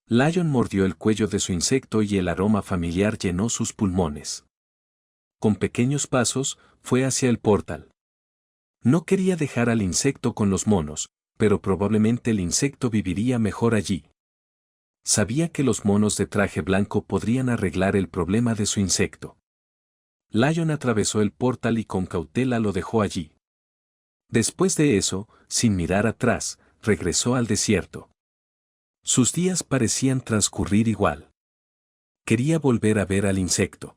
Lion mordió el cuello de su insecto y el aroma familiar llenó sus pulmones. Con pequeños pasos, fue hacia el portal. No quería dejar al insecto con los monos, pero probablemente el insecto viviría mejor allí. Sabía que los monos de traje blanco podrían arreglar el problema de su insecto. Lion atravesó el portal y con cautela lo dejó allí. Después de eso, sin mirar atrás, regresó al desierto. Sus días parecían transcurrir igual. Quería volver a ver al insecto.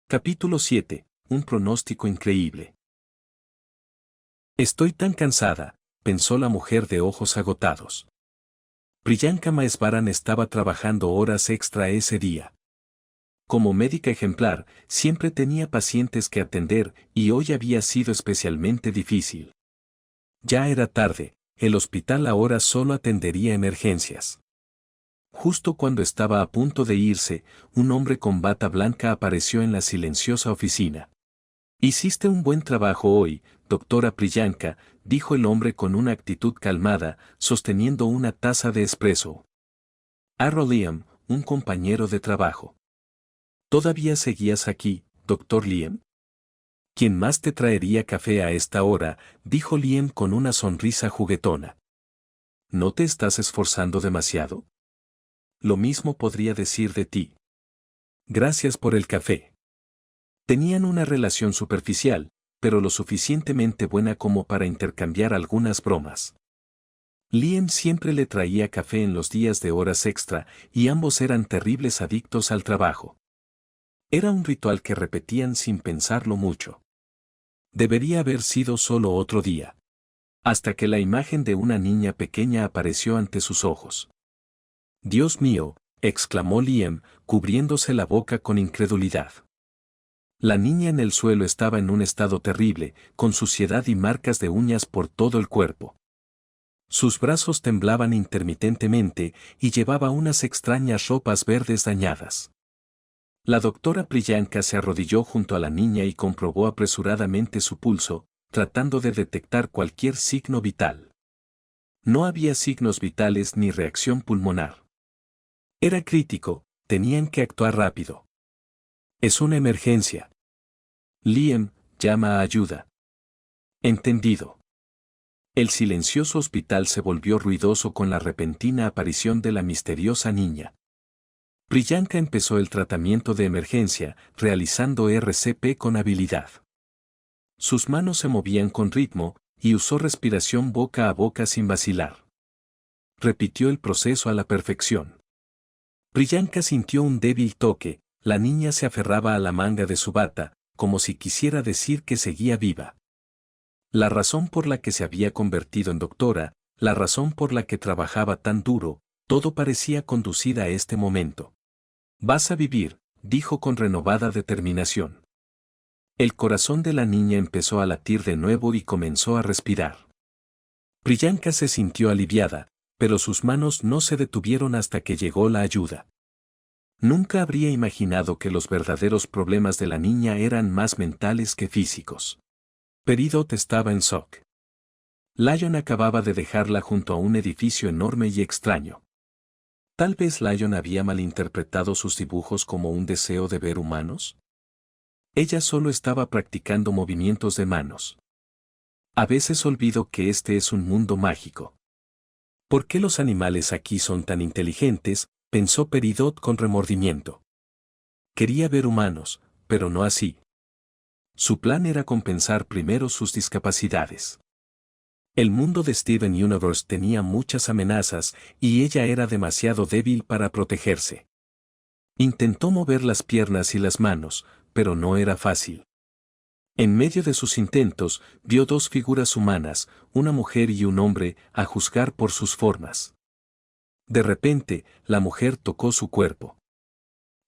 Capítulo 7. Un pronóstico increíble. Estoy tan cansada, pensó la mujer de ojos agotados. Priyanka Maeswaran estaba trabajando horas extra ese día. Como médica ejemplar, siempre tenía pacientes que atender y hoy había sido especialmente difícil. Ya era tarde, el hospital ahora solo atendería emergencias. Justo cuando estaba a punto de irse, un hombre con bata blanca apareció en la silenciosa oficina. «Hiciste un buen trabajo hoy, doctora Priyanka», dijo el hombre con una actitud calmada, sosteniendo una taza de espresso. Liam, un compañero de trabajo. «¿Todavía seguías aquí, doctor Liam?» «¿Quién más te traería café a esta hora?», dijo Liam con una sonrisa juguetona. «¿No te estás esforzando demasiado? Lo mismo podría decir de ti. Gracias por el café». Tenían una relación superficial, pero lo suficientemente buena como para intercambiar algunas bromas. Liam siempre le traía café en los días de horas extra y ambos eran terribles adictos al trabajo. Era un ritual que repetían sin pensarlo mucho. Debería haber sido solo otro día. Hasta que la imagen de una niña pequeña apareció ante sus ojos. «Dios mío», exclamó Liam, cubriéndose la boca con incredulidad. La niña en el suelo estaba en un estado terrible, con suciedad y marcas de uñas por todo el cuerpo. Sus brazos temblaban intermitentemente y llevaba unas extrañas ropas verdes dañadas. La doctora Priyanka se arrodilló junto a la niña y comprobó apresuradamente su pulso, tratando de detectar cualquier signo vital. No había signos vitales ni reacción pulmonar. Era crítico, tenían que actuar rápido. «Es una emergencia. Liam, llama a ayuda». «Entendido». El silencioso hospital se volvió ruidoso con la repentina aparición de la misteriosa niña. Priyanka empezó el tratamiento de emergencia, realizando RCP con habilidad. Sus manos se movían con ritmo, y usó respiración boca a boca sin vacilar. Repitió el proceso a la perfección. Priyanka sintió un débil toque, la niña se aferraba a la manga de su bata, como si quisiera decir que seguía viva. La razón por la que se había convertido en doctora, la razón por la que trabajaba tan duro, todo parecía conducir a este momento. «Vas a vivir», dijo con renovada determinación. El corazón de la niña empezó a latir de nuevo y comenzó a respirar. Priyanka se sintió aliviada, pero sus manos no se detuvieron hasta que llegó la ayuda. Nunca habría imaginado que los verdaderos problemas de la niña eran más mentales que físicos. Peridot estaba en shock. Lion acababa de dejarla junto a un edificio enorme y extraño. Tal vez Lion había malinterpretado sus dibujos como un deseo de ver humanos. Ella solo estaba practicando movimientos de manos. A veces olvido que este es un mundo mágico. ¿Por qué los animales aquí son tan inteligentes?, pensó Peridot con remordimiento. Quería ver humanos, pero no así. Su plan era compensar primero sus discapacidades. El mundo de Steven Universe tenía muchas amenazas y ella era demasiado débil para protegerse. Intentó mover las piernas y las manos, pero no era fácil. En medio de sus intentos, vio dos figuras humanas, una mujer y un hombre, a juzgar por sus formas. De repente, la mujer tocó su cuerpo.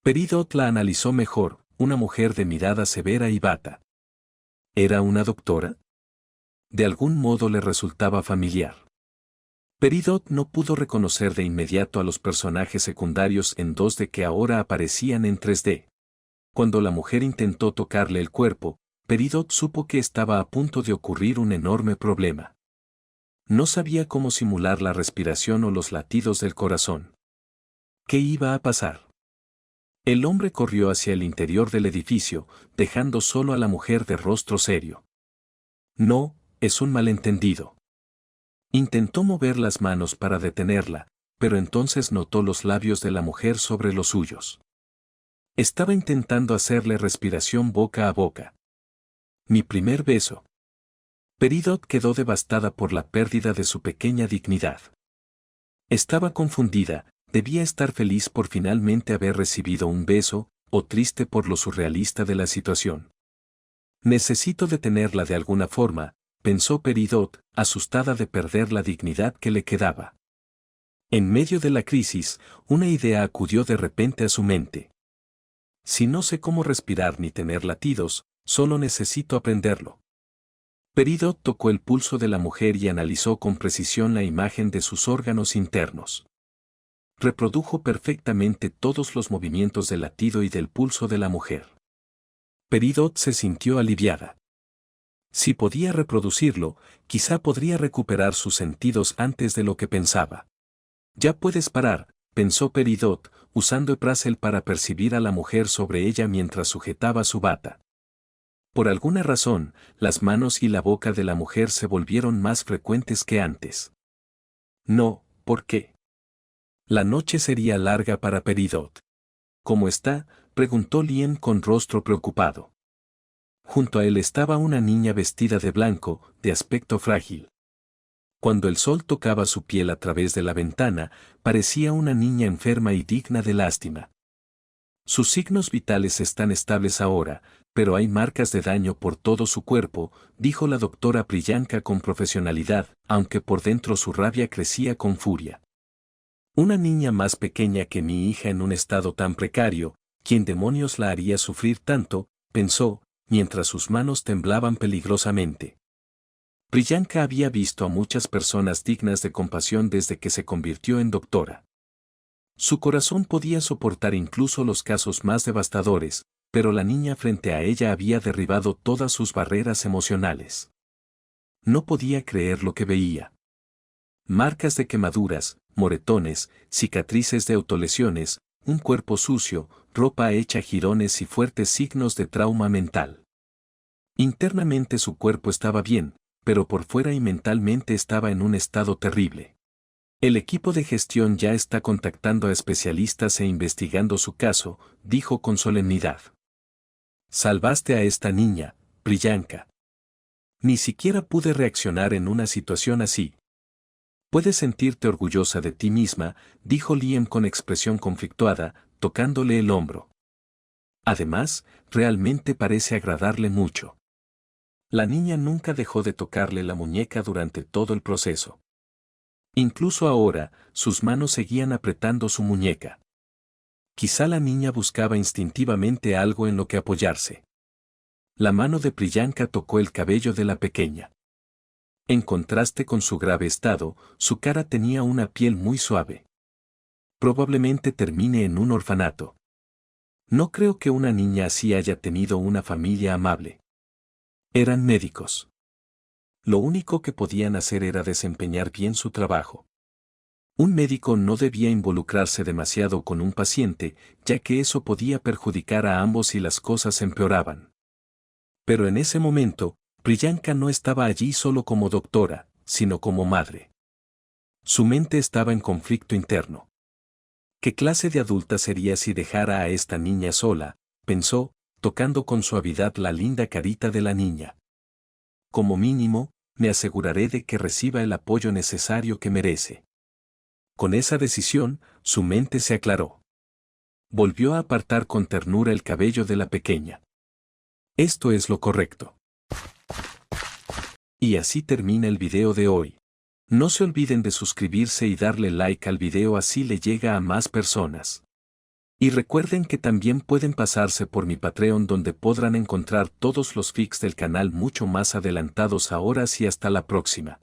Peridot la analizó mejor, una mujer de mirada severa y bata. ¿Era una doctora? De algún modo le resultaba familiar. Peridot no pudo reconocer de inmediato a los personajes secundarios en 2D que ahora aparecían en 3D. Cuando la mujer intentó tocarle el cuerpo, Peridot supo que estaba a punto de ocurrir un enorme problema. No sabía cómo simular la respiración o los latidos del corazón. ¿Qué iba a pasar? El hombre corrió hacia el interior del edificio, dejando solo a la mujer de rostro serio. «No, es un malentendido». Intentó mover las manos para detenerla, pero entonces notó los labios de la mujer sobre los suyos. Estaba intentando hacerle respiración boca a boca. «Mi primer beso». Peridot quedó devastada por la pérdida de su pequeña dignidad. Estaba confundida, debía estar feliz por finalmente haber recibido un beso, o triste por lo surrealista de la situación. «Necesito detenerla de alguna forma», pensó Peridot, asustada de perder la dignidad que le quedaba. En medio de la crisis, una idea acudió de repente a su mente. Si no sé cómo respirar ni tener latidos, solo necesito aprenderlo. Peridot tocó el pulso de la mujer y analizó con precisión la imagen de sus órganos internos. Reprodujo perfectamente todos los movimientos del latido y del pulso de la mujer. Peridot se sintió aliviada. Si podía reproducirlo, quizá podría recuperar sus sentidos antes de lo que pensaba. Ya puedes parar, pensó Peridot, usando Eprasel para percibir a la mujer sobre ella mientras sujetaba su bata. Por alguna razón, las manos y la boca de la mujer se volvieron más frecuentes que antes. No, ¿por qué? La noche sería larga para Peridot. ¿Cómo está?, preguntó Lien con rostro preocupado. Junto a él estaba una niña vestida de blanco, de aspecto frágil. Cuando el sol tocaba su piel a través de la ventana, parecía una niña enferma y digna de lástima. Sus signos vitales están estables ahora, pero hay marcas de daño por todo su cuerpo, dijo la doctora Priyanka con profesionalidad, aunque por dentro su rabia crecía con furia. Una niña más pequeña que mi hija en un estado tan precario, ¿quién demonios la haría sufrir tanto?, pensó, mientras sus manos temblaban peligrosamente. Priyanka había visto a muchas personas dignas de compasión desde que se convirtió en doctora. Su corazón podía soportar incluso los casos más devastadores, pero la niña frente a ella había derribado todas sus barreras emocionales. No podía creer lo que veía. Marcas de quemaduras, moretones, cicatrices de autolesiones, un cuerpo sucio, ropa hecha jirones y fuertes signos de trauma mental. Internamente su cuerpo estaba bien, pero por fuera y mentalmente estaba en un estado terrible. El equipo de gestión ya está contactando a especialistas e investigando su caso, dijo con solemnidad. Salvaste a esta niña, Priyanka. Ni siquiera pude reaccionar en una situación así. Puedes sentirte orgullosa de ti misma, dijo Liam con expresión conflictuada, tocándole el hombro. Además, realmente parece agradarle mucho. La niña nunca dejó de tocarle la muñeca durante todo el proceso. Incluso ahora, sus manos seguían apretando su muñeca. Quizá la niña buscaba instintivamente algo en lo que apoyarse. La mano de Priyanka tocó el cabello de la pequeña. En contraste con su grave estado, su cara tenía una piel muy suave. Probablemente termine en un orfanato. No creo que una niña así haya tenido una familia amable. Eran médicos. Lo único que podían hacer era desempeñar bien su trabajo. Un médico no debía involucrarse demasiado con un paciente, ya que eso podía perjudicar a ambos y las cosas empeoraban. Pero en ese momento, Priyanka no estaba allí solo como doctora, sino como madre. Su mente estaba en conflicto interno. ¿Qué clase de adulta sería si dejara a esta niña sola?, pensó, tocando con suavidad la linda carita de la niña. Como mínimo, me aseguraré de que reciba el apoyo necesario que merece. Con esa decisión, su mente se aclaró. Volvió a apartar con ternura el cabello de la pequeña. Esto es lo correcto. Y así termina el video de hoy. No se olviden de suscribirse y darle like al video, así le llega a más personas. Y recuerden que también pueden pasarse por mi Patreon, donde podrán encontrar todos los fics del canal mucho más adelantados ahora. Y hasta la próxima.